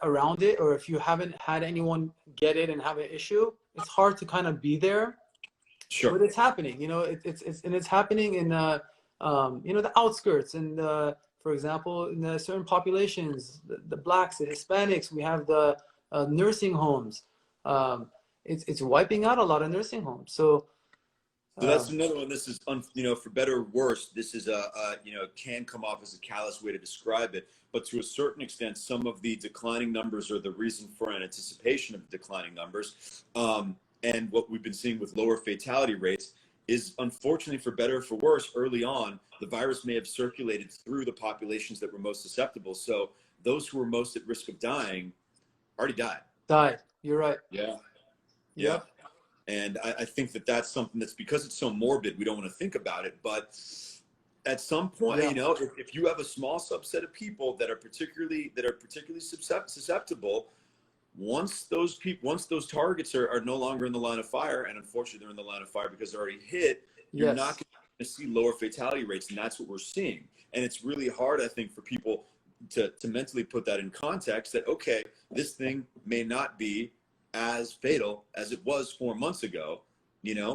around it, or if you haven't had anyone get it and have an issue, it's hard to kind of be there. Sure. But it's happening, it's happening in, the outskirts, and for example, in the certain populations, the Blacks, the Hispanics, we have the nursing homes. It's wiping out a lot of nursing homes. So that's another one. This is, for better or worse, this is can come off as a callous way to describe it. But to a certain extent, some of the declining numbers are the reason for an anticipation of declining numbers. And what we've been seeing with lower fatality rates is, unfortunately, for better or for worse, early on, the virus may have circulated through the populations that were most susceptible. So those who were most at risk of dying already died. You're right. Yeah. Yep. And I think that's something that's, because it's so morbid, we don't want to think about it. But at some point, if you have a small subset of people that are particularly susceptible, once those targets are no longer in the line of fire, and unfortunately they're in the line of fire because they're already hit, you're not going to see lower fatality rates, and that's what we're seeing. And it's really hard, I think, for people to mentally put that in context, that, okay, this thing may not be as fatal as it was 4 months ago,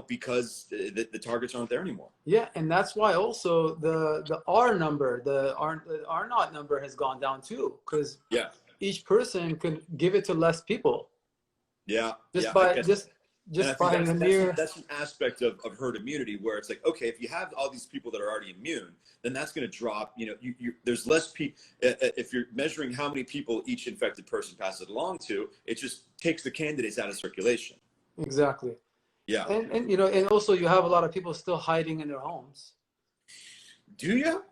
because the targets aren't there anymore. Yeah, and that's why also the R number, the R naught number has gone down too, because each person could give it to less people. Yeah. Just by the mere. That's an aspect of herd immunity, where it's like, okay, if you have all these people that are already immune, then that's going to drop. There's less people. If you're measuring how many people each infected person passes it along to, it just takes the candidates out of circulation. Exactly. Yeah. And also you have a lot of people still hiding in their homes. Do you?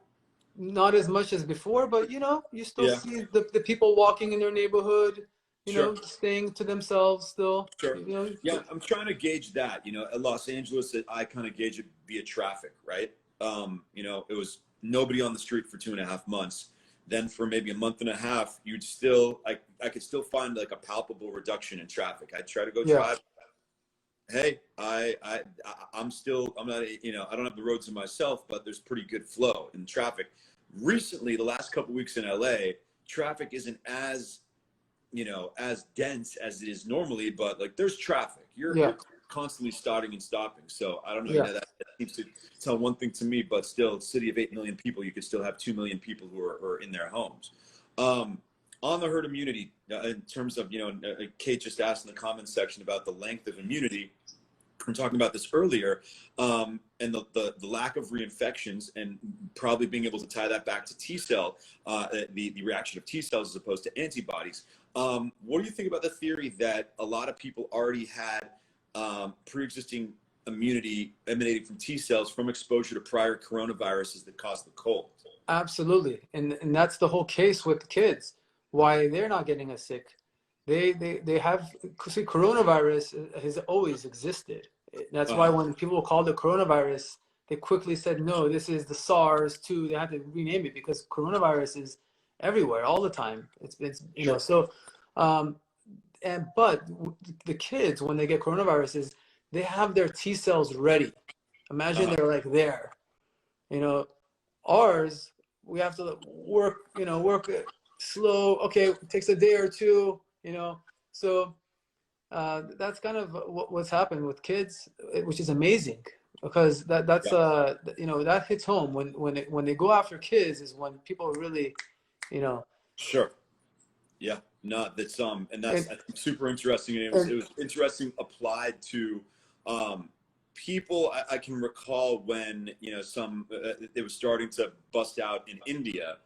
Not as much as before, but you still see the people walking in their neighborhood, staying to themselves still. Sure. Yeah, I'm trying to gauge that. At Los Angeles, I kind of gauge it via traffic, right? It was nobody on the street for 2.5 months. Then for maybe a month and a half, I could still find like a palpable reduction in traffic. I try to go drive. Hey, I'm not, I don't have the roads to myself, but there's pretty good flow in traffic. Recently, the last couple of weeks in LA, traffic isn't as as dense as it is normally, but like there's traffic. You're constantly starting and stopping. So I don't know, that seems to tell one thing to me, but still, city of 8 million people, you could still have 2 million people who are in their homes. On the herd immunity, in terms of, Kate just asked in the comments section about the length of immunity. We're talking about this earlier, and the lack of reinfections, and probably being able to tie that back to T cell, the reaction of T cells as opposed to antibodies. What do you think about the theory that a lot of people already had pre-existing immunity emanating from T cells from exposure to prior coronaviruses that caused the cold? Absolutely, and that's the whole case with the kids. Why they're not getting as sick? They have, see, coronavirus has always existed. That's why when people called it coronavirus, they quickly said, no, this is the SARS-2. They had to rename it because coronavirus is everywhere all the time. It's so, but the kids, when they get coronaviruses, they have their T cells ready. Imagine they're like there. Ours, we have to work slow. Okay, it takes a day or two. So that's kind of what's happened with kids, which is amazing, because that's that hits home when they go after kids is when people really, Sure. Yeah. No, that's and that's super interesting. And it was interesting applied to people. I can recall when it was starting to bust out in India.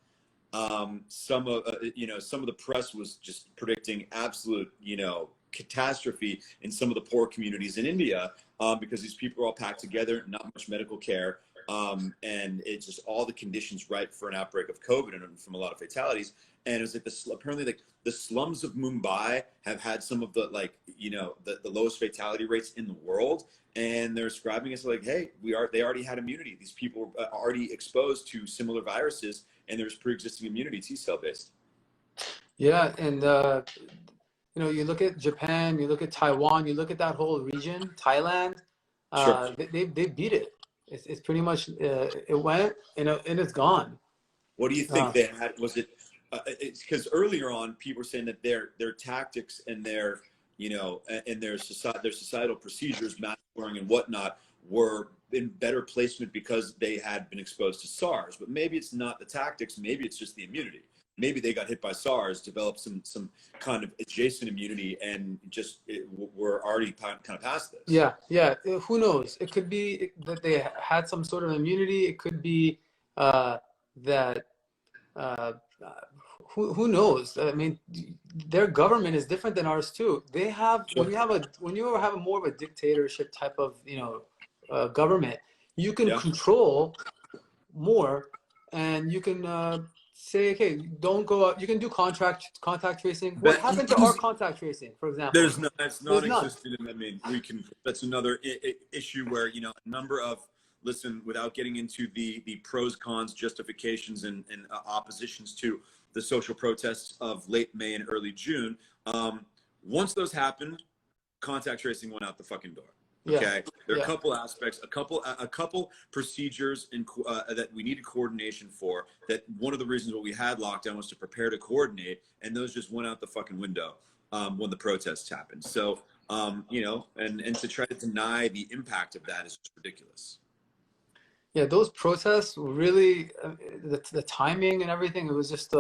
Some of the press was just predicting absolute catastrophe in some of the poor communities in India, because these people are all packed together, not much medical care, and it's just all the conditions ripe for an outbreak of COVID and from a lot of fatalities. And it was like apparently like the slums of Mumbai have had some of the the lowest fatality rates in the world, and they're describing us like, hey, they already had immunity. These people were already exposed to similar viruses, and there's pre-existing immunity, T cell based. Yeah, and you look at Japan, you look at Taiwan, you look at that whole region, Thailand. Sure. They beat it. It's pretty much it went and it's gone. What do you think they had? Was it? It's because earlier on, people were saying that their tactics and their their societal procedures, mask wearing and whatnot, were in better placement because they had been exposed to SARS. But maybe it's not the tactics. Maybe it's just the immunity. Maybe they got hit by SARS, developed some kind of adjacent immunity, and just we're already kind of past this. Yeah. Who knows? It could be that they had some sort of immunity. It could be that. Who knows? I mean, their government is different than ours too. They have when you have more of a dictatorship type of government, you can control more, and you can say, okay, don't go out. You can do contact tracing. What happened to our contact tracing, for example? That's non-existent. I mean, that's another issue where a number of. Listen, without getting into the pros, cons, justifications, and oppositions to the social protests of late May and early June, once those happened, contact tracing went out the fucking door. Okay, there are a couple aspects, a couple procedures that we needed coordination for. That one of the reasons why we had lockdown was to prepare to coordinate, and those just went out the fucking window when the protests happened. So, and to try to deny the impact of that is just ridiculous. Yeah, those protests really, the timing and everything, it was just,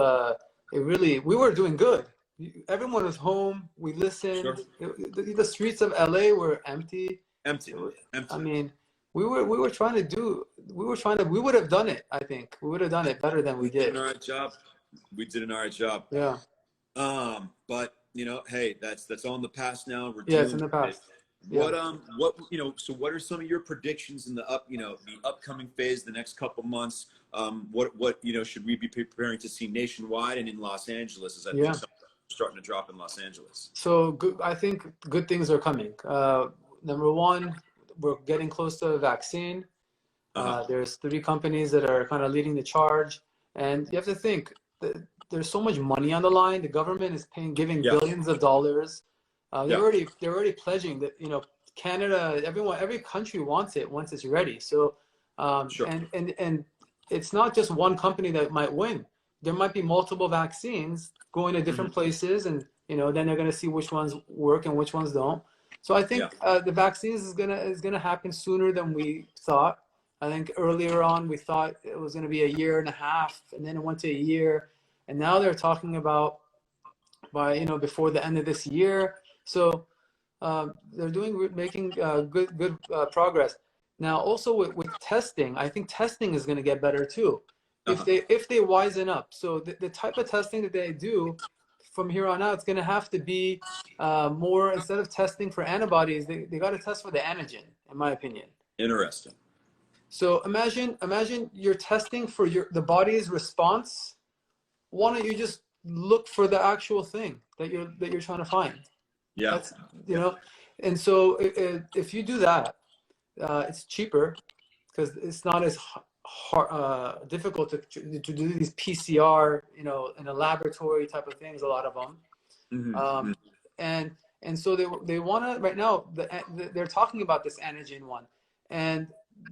we were doing good. Everyone was home. We listened. Sure. The streets of LA were empty. Empty. I mean, we were trying to, we would have done it, I think. We would have done it better than we did. We did an all right job. Yeah. But, hey, that's all in the past now. It's in the past. What so what are some of your predictions in the upcoming phase, the next couple months? What should we be preparing to see nationwide and in Los Angeles? As I think something starting to drop in Los Angeles. So I think good things are coming. Number one, we're getting close to a vaccine. There's 3 companies that are kind of leading the charge, and you have to think that there's so much money on the line. The government is giving billions of dollars. They're already pledging that Canada, every country wants it once it's ready. So and it's not just one company that might win. There might be multiple vaccines going to different places, and then they're going to see which ones work and which ones don't. So I think the vaccines is gonna happen sooner than we thought. I think earlier on we thought it was going to be a year and a half, and then it went to a year, and now they're talking about by before the end of this year. So they're making good progress. Now also with testing, I think testing is going to get better too, if they wisen up. So the type of testing that they do from here on out, it's going to have to be more, instead of testing for antibodies, they got to test for the antigen, in my opinion. Interesting. So imagine you're testing for the body's response. Why don't you just look for the actual thing that you're trying to find? Yeah. That's, and so if you do that, it's cheaper because it's not as difficult to do these PCR, in a laboratory type of things, a lot of them. Mm-hmm. And so they want to, right now, they're talking about this antigen one. And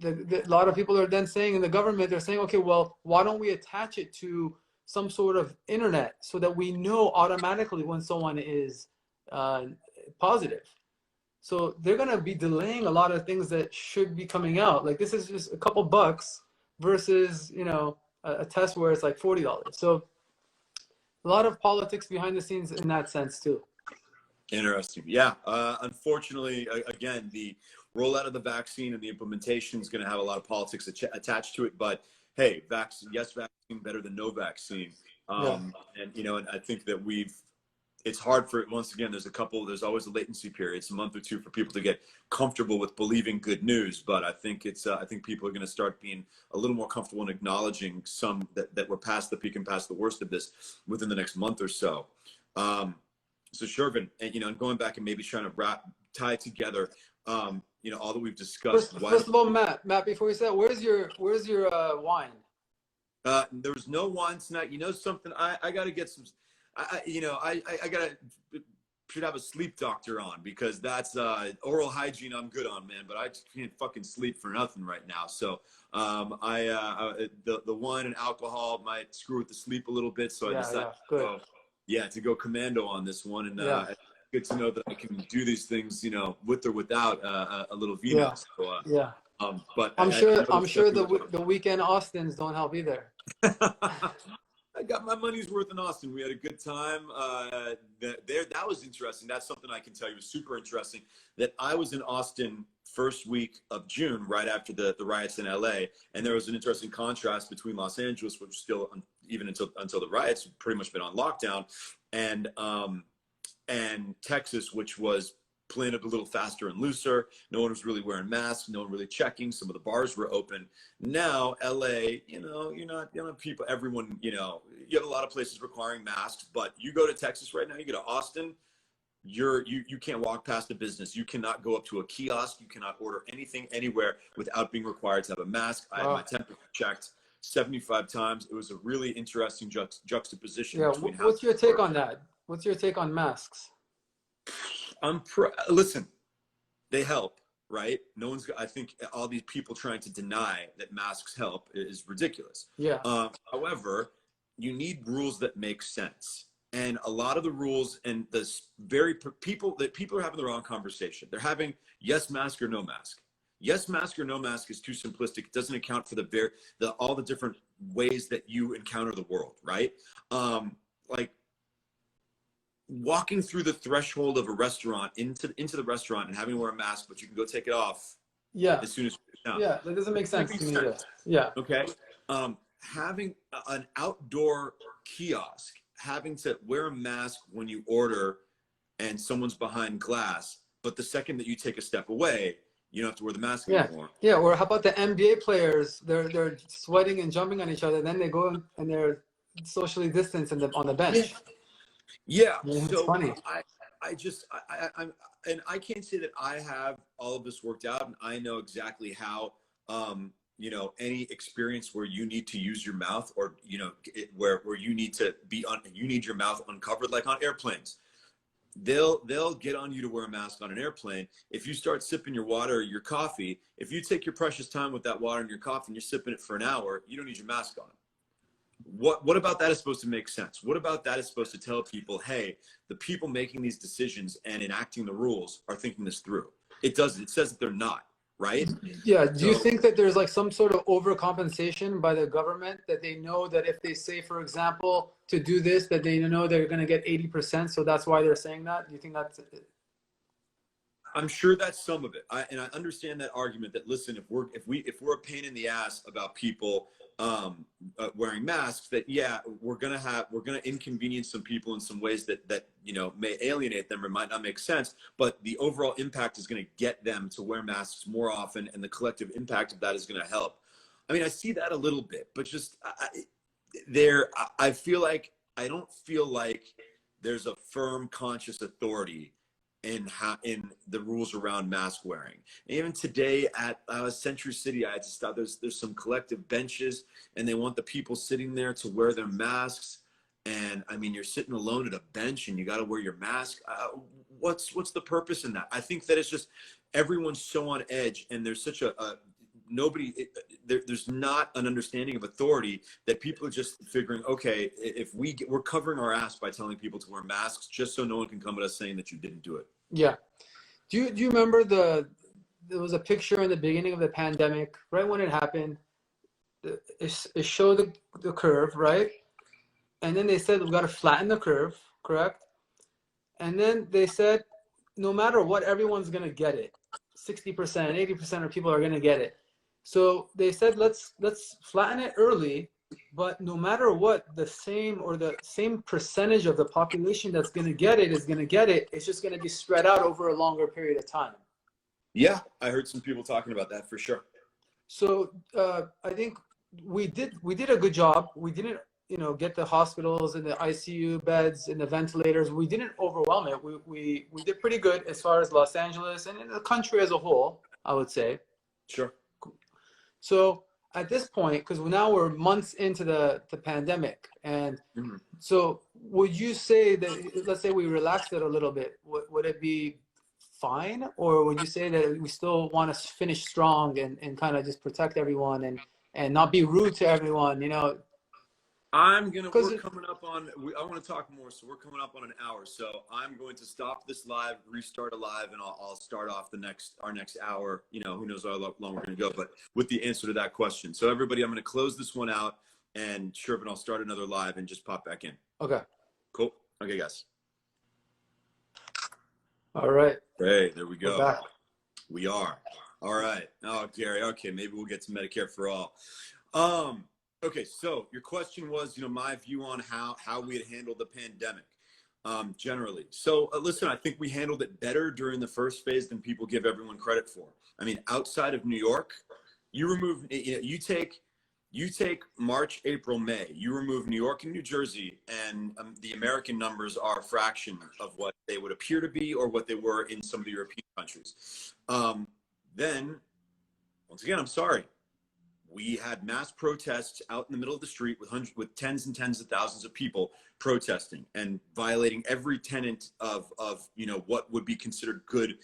a lot of people are then saying, in the government, they're saying, okay, well, why don't we attach it to some sort of internet so that we know automatically when someone is positive? So they're going to be delaying a lot of things that should be coming out. Like, this is just a couple bucks versus, a test where it's like $40. So a lot of politics behind the scenes in that sense too. Interesting. Yeah. Unfortunately, again, the rollout of the vaccine and the implementation is going to have a lot of politics attached to it. But hey, vaccine, better than no vaccine. And I think that it's hard for, once again, there's always a latency period. It's a month or two for people to get comfortable with believing good news. But I think I think people are going to start being a little more comfortable in acknowledging that we're past the peak and past the worst of this within the next month or so. So Shervin, and going back and maybe trying to tie together, all that we've discussed. First of all, Matt, before you say that, where's your wine? There was no wine tonight. Something, I got to get some. I should have a sleep doctor on, because that's oral hygiene I'm good on, man. But I just can't fucking sleep for nothing right now. So the wine and alcohol might screw with the sleep a little bit. So I decided to go commando on this one. And good to know that I can do these things, with or without a little vino. But I'm sure the weekend Austins don't help either. I got my money's worth in Austin. We had a good time. That was interesting. That's something I can tell you was super interesting. That I was in Austin first week of June, right after the riots in LA, and there was an interesting contrast between Los Angeles, which was still, even until the riots, pretty much been on lockdown, and Texas, which was playing it a little faster and looser. No one was really wearing masks. No one really checking. Some of the bars were open. Now, LA, you're not, people, everyone, you have a lot of places requiring masks, but you go to Texas right now, you go to Austin, you can't walk past a business. You cannot go up to a kiosk. You cannot order anything anywhere without being required to have a mask. I had my temperature checked 75 times. It was a really interesting juxtaposition. Yeah. What's your take on that? What's your take on masks? Listen, they help, right? I think all these people trying to deny that masks help is ridiculous. Yeah. However, you need rules that make sense. And a lot of the rules and people are having the wrong conversation. They're having yes mask or no mask. Yes mask or no mask is too simplistic. It doesn't account for all the different ways that you encounter the world, right? Like, walking through the threshold of a restaurant into the restaurant and having to wear a mask, but you can go take it off. Yeah. As soon as that doesn't make sense to me either. Yeah. Okay. Having an outdoor kiosk, having to wear a mask when you order, and someone's behind glass, but the second that you take a step away, you don't have to wear the mask anymore. Yeah. Or how about the NBA players? They're sweating and jumping on each other. Then they go and they're socially distanced on the bench. Yeah, it's so funny. I can't say that I have all of this worked out, and I know exactly how, any experience where you need to use your mouth, or where you need to you need your mouth uncovered, like on airplanes. They'll get on you to wear a mask on an airplane. If you start sipping your water or your coffee, if you take your precious time with that water and your coffee and you're sipping it for an hour, you don't need your mask on. What about that is supposed to make sense? What about that is supposed to tell people, hey, the people making these decisions and enacting the rules are thinking this through? It doesn't. It says that they're not, right? Yeah. Do you So think that there's like some sort of overcompensation by the government, that they know that if they say, for example, to do this, that they know they're going to get 80%, so that's why they're saying that? Do you think that's? I'm sure that's some of it. And I understand that argument that, listen, if we're a pain in the ass about people wearing masks, that yeah, we're gonna inconvenience some people in some ways that you know may alienate them or might not make sense, but the overall impact is going to get them to wear masks more often, and the collective impact of that is going to help. I mean, I see that a little bit, but just I feel like I don't feel like there's a firm conscious authority in the rules around mask wearing. And even today at Century City, I had to stop. There's some collective benches, and they want the people sitting there to wear their masks. And I mean, you're sitting alone at a bench, and you got to wear your mask. What's the purpose in that? I think that it's just everyone's so on edge, and there's such there's not an understanding of authority, that people are just figuring, okay, if we're covering our ass by telling people to wear masks just so no one can come at us saying that you didn't do it. Yeah. Do you remember there was a picture in the beginning of the pandemic, right when it happened? It showed the curve, right? And then they said, we've got to flatten the curve, correct? And then they said, no matter what, everyone's going to get it. 60%, 80% of people are going to get it. So they said, let's flatten it early, but no matter what, the same percentage of the population that's going to get it is going to get it. It's just going to be spread out over a longer period of time. Yeah, I heard some people talking about that for sure. So I think we did a good job. We didn't, get the hospitals and the ICU beds and the ventilators. We didn't overwhelm it. We did pretty good as far as Los Angeles and in the country as a whole, I would say. Sure. So at this point, because now we're months into the pandemic, and so would you say that, let's say we relaxed it a little bit, would it be fine? Or would you say that we still want to finish strong and kind of just protect everyone and not be rude to everyone, We're coming up on, I want to talk more, so we're coming up on an hour. So I'm going to stop this live, restart a live, and I'll start off our next hour. Who knows how long we're going to go, but with the answer to that question. So everybody, I'm going to close this one out, and Shervin, I'll start another live and just pop back in. Okay. Cool. Okay, guys. All right. Hey, there we go. We're back. We are. All right. Oh, Gary. Okay, maybe we'll get to Medicare for all. Okay, so your question was, my view on how we had handled the pandemic generally. So listen, I think we handled it better during the first phase than people give everyone credit for. I mean, outside of New York, you take March, April, May, you remove New York and New Jersey, and the American numbers are a fraction of what they would appear to be or what they were in some of the European countries. Then, once again, I'm sorry. We had mass protests out in the middle of the street with tens and tens of thousands of people protesting and violating every tenet of what would be considered good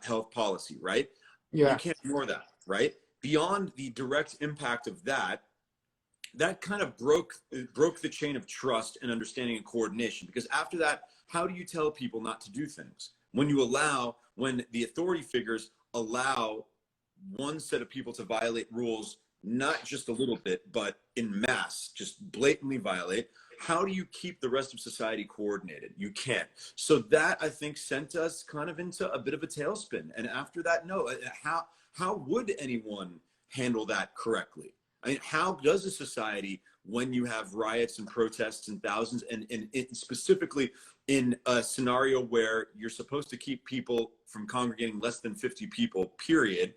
health policy, right? Yeah. You can't ignore that, right? Beyond the direct impact of that kind of broke the chain of trust and understanding and coordination. Because after that, how do you tell people not to do things when the authority figures allow one set of people to violate rules, not just a little bit, but in mass, just blatantly violate? How do you keep the rest of society coordinated? You can't. So that, I think, sent us kind of into a bit of a tailspin. And after that, no, how would anyone handle that correctly? I mean, how does a society, when you have riots and protests and thousands, and specifically in a scenario where you're supposed to keep people from congregating less than 50 people, period,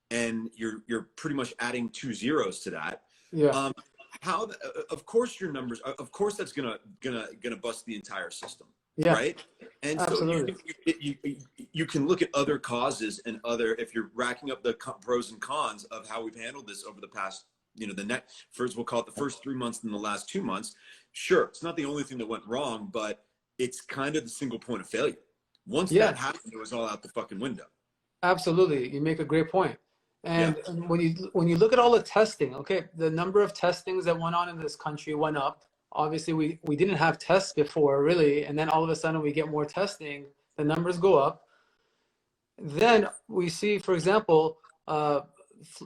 and you're pretty much adding 2 zeros to that. Yeah. Of course your numbers, of course that's gonna bust the entire system. Yeah. Right. And absolutely. So you can look at other causes and if you're racking up the pros and cons of how we've handled this over the past, we'll call it the first 3 months and the last 2 months. Sure, it's not the only thing that went wrong, but it's kind of the single point of failure. Once that happened, it was all out the fucking window. Absolutely. You make a great point. Yeah. And when you look at all the testing, okay, the number of testings that went on in this country went up. Obviously, we didn't have tests before, really, and then all of a sudden we get more testing, the numbers go up. Then we see, for example,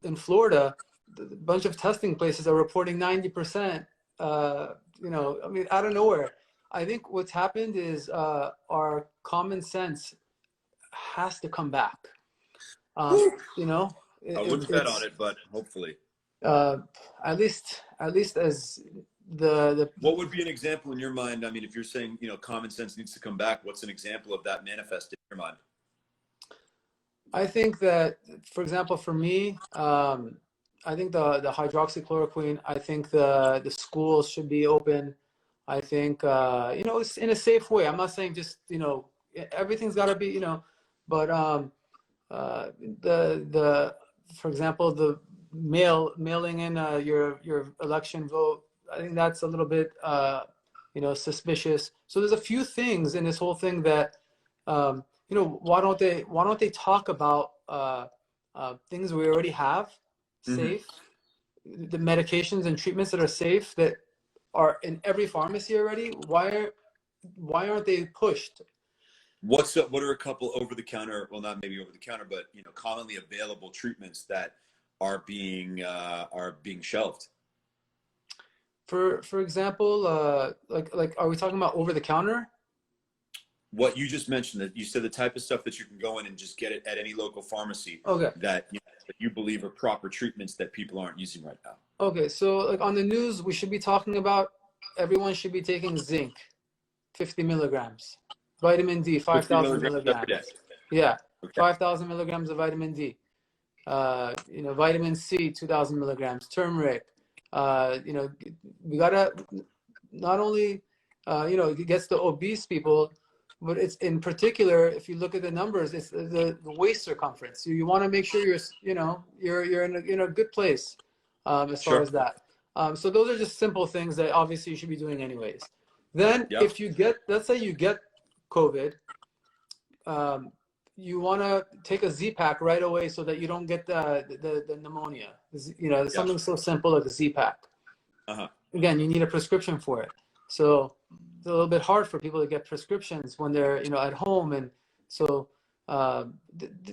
in Florida, a bunch of testing places are reporting 90%. I mean, out of nowhere. I think what's happened is our common sense has to come back. You know, I wouldn't bet on it's it, but hopefully. uh, at least as the What would be an example in your mind? I mean, if you're saying, common sense needs to come back, what's an example of that manifested in your mind? I think that, for example, for me, I think the hydroxychloroquine. I think the schools should be open. I think it's in a safe way. I'm not saying just everything's got to be but the for example, the mailing in your election vote. I think that's a little bit suspicious. So there's a few things in this whole thing that why don't they talk about things we already have safe, the medications and treatments that are safe that are in every pharmacy already. Why aren't they pushed? What are a couple over the counter, well, not maybe over the counter, but commonly available treatments that are being shelved? For example, like are we talking about over the counter? What you just mentioned, that you said the type of stuff that you can go in and just get it at any local pharmacy. Okay. That you believe are proper treatments that people aren't using right now. Okay, so like on the news, we should be talking about everyone should be taking zinc, 50 milligrams, vitamin D, 5,000 milligrams. Yeah, okay. 5,000 milligrams of vitamin D. Vitamin C, 2,000 milligrams. Turmeric. We gotta not only it gets the obese people, but it's in particular, if you look at the numbers, it's the waist circumference. So you want to make sure you're in a good place as far as that. So those are just simple things that obviously you should be doing anyways. Then if you get, let's say you get COVID, you want to take a Z-Pack right away so that you don't get the pneumonia. Something so simple like a Z-Pack. Again, you need a prescription for it. So it's a little bit hard for people to get prescriptions when they're at home, and so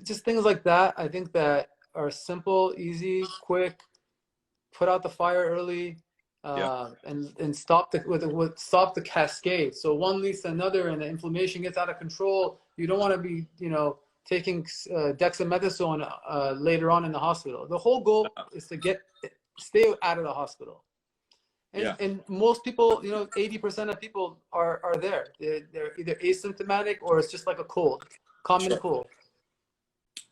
just things like that. I think that are simple, easy, quick. Put out the fire early, and stop the cascade. So one leads to another, and the inflammation gets out of control. You don't want to be taking dexamethasone later on in the hospital. The whole goal is to stay out of the hospital. And most people, 80% of people are there. They're either asymptomatic or it's just like a cold, common cold.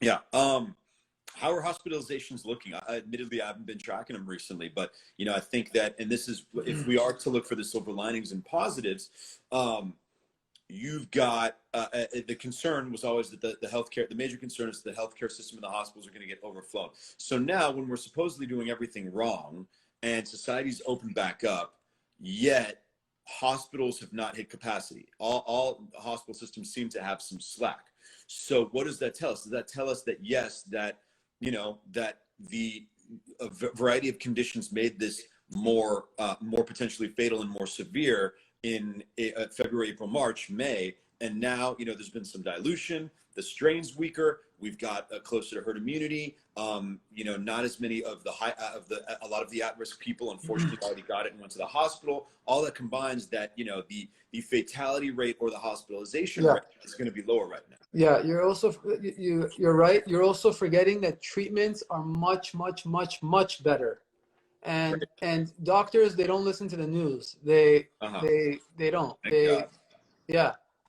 Yeah. How are hospitalizations looking? Admittedly, I haven't been tracking them recently, but I think that, and this is, if we are to look for the silver linings and positives, you've got the concern was always that the healthcare, the major concern is the healthcare system and the hospitals are going to get overflowed. So now, when we're supposedly doing everything wrong and society's opened back up, yet hospitals have not hit capacity. All hospital systems seem to have some slack. So what does that tell us? Does that tell us that yes, that that the variety of conditions made this more potentially fatal and more severe in February, April, March, May, and now there's been some dilution. The strain's weaker. We've got closer to herd immunity. Not as many of a lot of the at-risk people unfortunately already got it and went to the hospital. All that combines that the fatality rate or the hospitalization rate is going to be lower right now. Yeah, you're right. You're also forgetting that treatments are much, much, much, much better. And doctors, they don't listen to the news. They don't.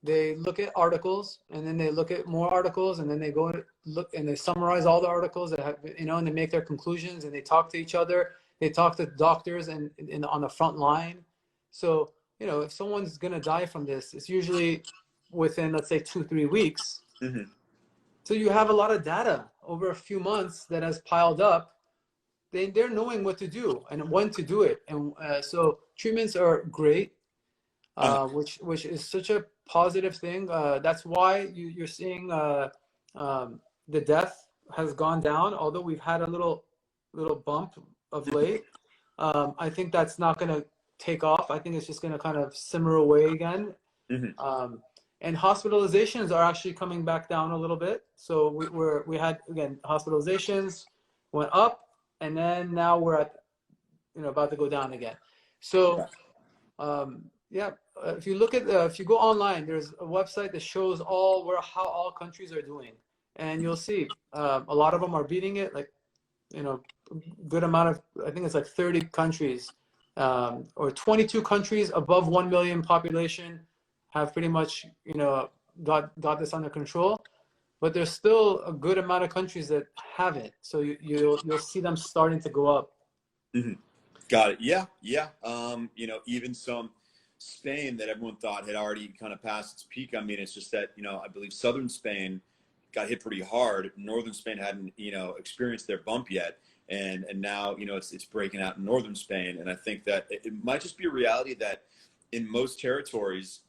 They look at articles, and then they look at more articles, and then they go and look and they summarize all the articles that have and they make their conclusions, and they talk to each other. They talk to doctors and on the front line. So if someone's gonna die from this, it's usually within, let's say, 2-3 weeks. So you have a lot of data over a few months that has piled up. They're knowing what to do and when to do it, and so treatments are great, which is such a positive thing. That's why you're seeing the death has gone down, although we've had a little bump of late. I think that's not going to take off. I think it's just going to kind of simmer away again. And hospitalizations are actually coming back down a little bit. So we had, again, hospitalizations went up, and then now we're at, about to go down again. So yeah, if you look at if you go online, there's a website that shows how all countries are doing, and you'll see a lot of them are beating it, like, good amount of, I think it's like 30 countries or 22 countries above 1 million population have pretty much, got this under control. But there's still a good amount of countries that haven't. So you'll see them starting to go up. Got it. Yeah. Even some Spain that everyone thought had already kind of passed its peak. I mean, it's just that, I believe southern Spain got hit pretty hard. Northern Spain hadn't, experienced their bump yet. And now, it's breaking out in northern Spain. And I think that it might just be a reality that in most territories,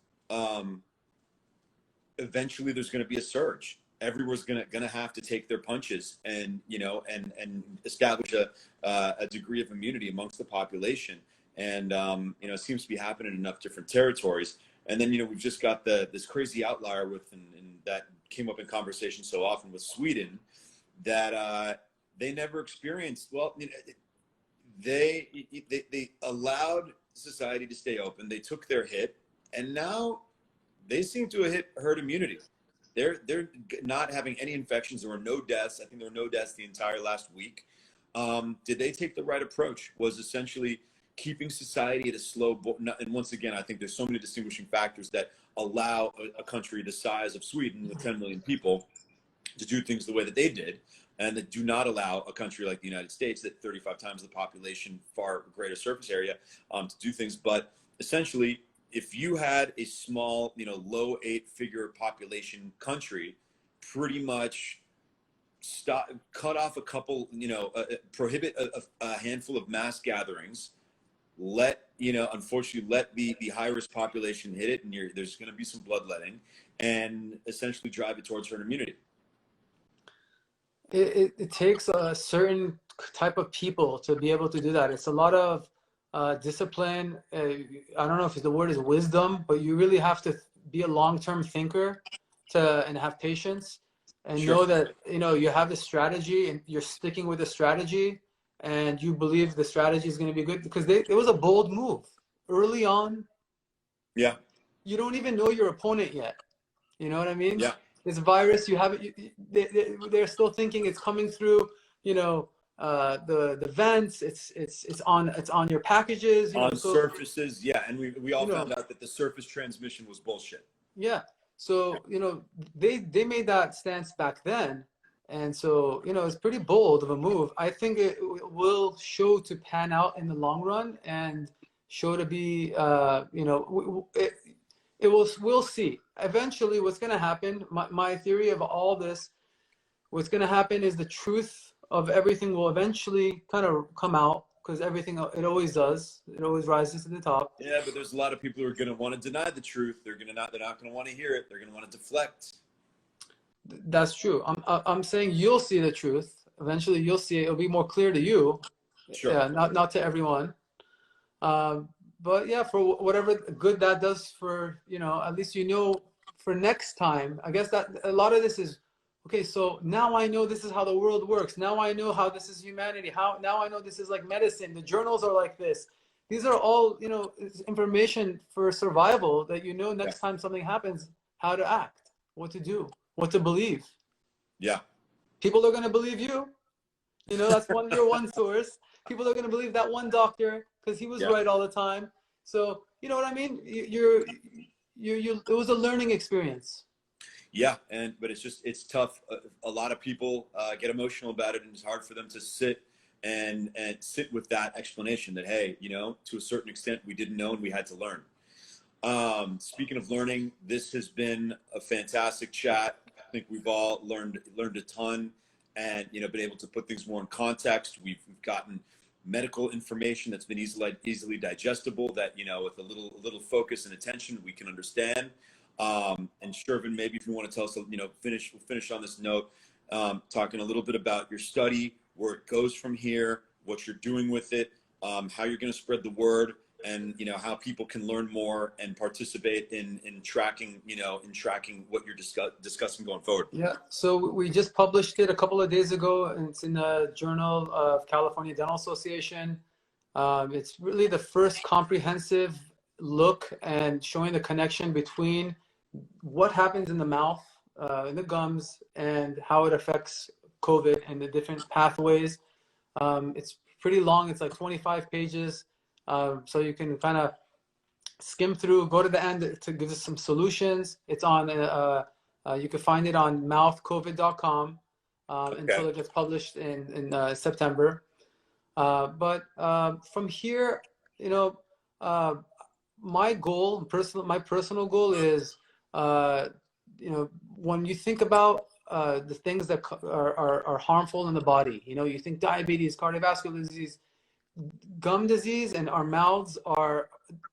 eventually there's going to be a surge. Everyone's going to have to take their punches and, and establish a degree of immunity amongst the population. And, it seems to be happening in enough different territories. And then, we've just got this crazy outlier and that came up in conversation so often with Sweden, that they never experienced, they allowed society to stay open. They took their hit, and now they seem to have hit herd immunity. They're not having any infections. There were no deaths. I think there were no deaths the entire last week. Did they take the right approach? Was essentially keeping society at a slow, and once again, I think there's so many distinguishing factors that allow a country the size of Sweden with 10 million people to do things the way that they did, and that do not allow a country like the United States, that 35 times the population, far greater surface area, to do things. But essentially, if you had a small, low 8-figure population country, pretty much cut off a couple, prohibit a handful of mass gatherings, unfortunately let the high-risk population hit it, and there's going to be some bloodletting, and essentially drive it towards herd immunity. It takes a certain type of people to be able to do that. It's a lot of discipline. I don't know if the word is wisdom, but you really have to be a long-term thinker and have patience, and know that, you have the strategy and you're sticking with the strategy, and you believe the strategy is going to be good, because it was a bold move early on. Yeah. You don't even know your opponent yet. You know what I mean? Yeah. This virus, they're still thinking it's coming through, the vents. It's on your packages. Surfaces. Yeah. And we all found out that the surface transmission was bullshit. Yeah. So, they made that stance back then. And so, it's pretty bold of a move. I think it will show to pan out in the long run, and show to be, we'll see. Eventually, what's going to happen, my theory of all this, what's going to happen is the truth of everything will eventually kind of come out, because everything, it always does. It always rises to the top. Yeah, but there's a lot of people who are going to want to deny the truth. They're not going to want to hear it. They're going to want to deflect. That's true. I'm saying you'll see the truth. Eventually, you'll see it. It'll be more clear to you. Sure. Yeah, not to everyone. But yeah, for whatever good that does for, at least, for next time. I guess that a lot of this is, okay, so now I know this is how the world works. Now I know how this is humanity. Now I know this is like medicine. The journals are like this. These are all, information for survival, that next time something happens, how to act, what to do, what to believe. Yeah. People are going to believe you. That's your one source. People are going to believe that one doctor because he was right all the time. So, you know what I mean? It was a learning experience. Yeah. But it's tough. A lot of people get emotional about it, and it's hard for them to sit and sit with that explanation that, hey, to a certain extent we didn't know and we had to learn. Speaking of learning, this has been a fantastic chat. I think we've all learned a ton, and been able to put things more in context. We've gotten medical information that's been easily digestible, that with a little focus and attention we can understand. And Shervin, maybe if you want to tell us, we'll finish on this note. talking a little bit about your study, where it goes from here, what you're doing with it, how you're going to spread the word, and how people can learn more and participate in tracking what you're discussing going forward. Yeah, so we just published it a couple of days ago, and it's in the Journal of California Dental Association. It's really the first comprehensive look and showing the connection between what happens in the mouth, in the gums, and how it affects COVID and the different pathways. It's pretty long. It's like 25 pages. So you can kind of skim through, go to the end to give us some solutions. It's on, you can find it on mouthcovid.com until it gets published in September. But from here, my personal goal is, when you think about the things that are harmful in the body, you think diabetes, cardiovascular disease, gum disease, and our mouths are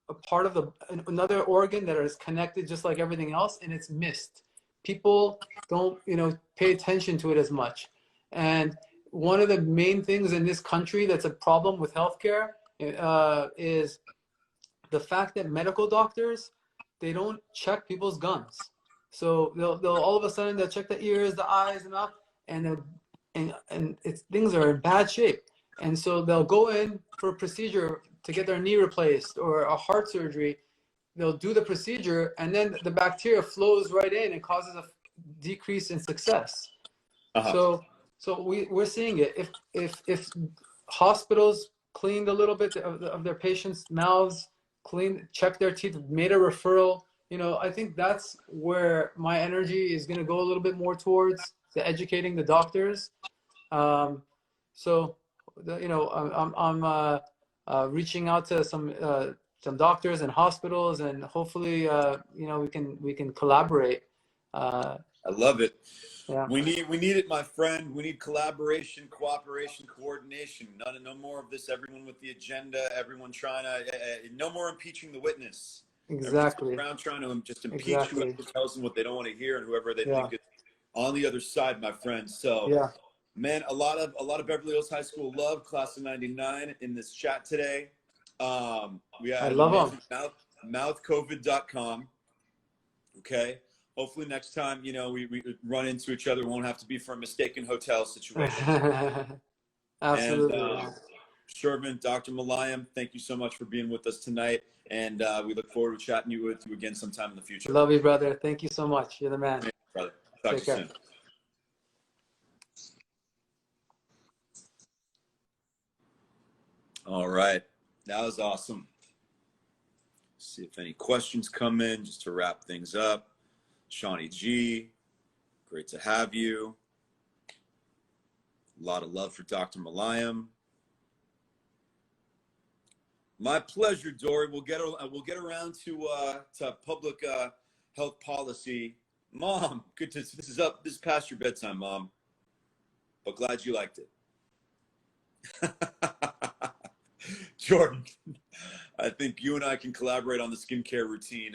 a part of another organ that is connected just like everything else, and it's missed. People don't, pay attention to it as much. And one of the main things in this country that's a problem with healthcare is the fact that medical doctors, they don't check people's gums. So they'll all of a sudden they'll check the ears, the eyes, and up, and things are in bad shape. And so they'll go in for a procedure to get their knee replaced or a heart surgery. They'll do the procedure, and then the bacteria flows right in and causes a decrease in success. So we're seeing it. If hospitals cleaned a little bit of their patients' mouths, check their teeth, made a referral, I think that's where my energy is going to go a little bit more towards the educating the doctors. I'm reaching out to some doctors and hospitals, and hopefully, we can collaborate. I love it. Yeah. We need it, my friend. We need collaboration, cooperation, coordination. No more of this. Everyone with the agenda. Everyone trying to. No more impeaching the witness. Exactly. Around trying to just impeach whoever tells them what they don't want to hear and whoever they think is on the other side, my friend. So, man, a lot of Beverly Hills High School love, class of '99 in this chat today. We had mouthcovid.com. Okay. Hopefully next time, we run into each other. It won't have to be for a mistaken hotel situation. Absolutely. And Shervin, Dr. Molayem, thank you so much for being with us tonight. And we look forward to chatting with you again sometime in the future. Love you, brother. Thank you so much. You're the man. Thank you, brother. Talk to you soon. All right. That was awesome. See if any questions come in just to wrap things up. Shawnee G, great to have you. A lot of love for Dr. Molayem. My pleasure, Dory. We'll get around to public health policy. Mom, this is past your bedtime, Mom. But glad you liked it. Jordan, I think you and I can collaborate on the skincare routine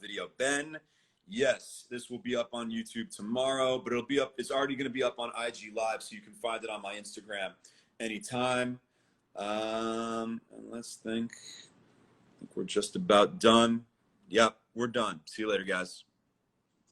video. Ben, yes, this will be up on YouTube tomorrow, but it'll be up. It's already going to be up on IG Live, so you can find it on my Instagram anytime. And let's think. I think we're just about done. Yep, we're done. See you later, guys.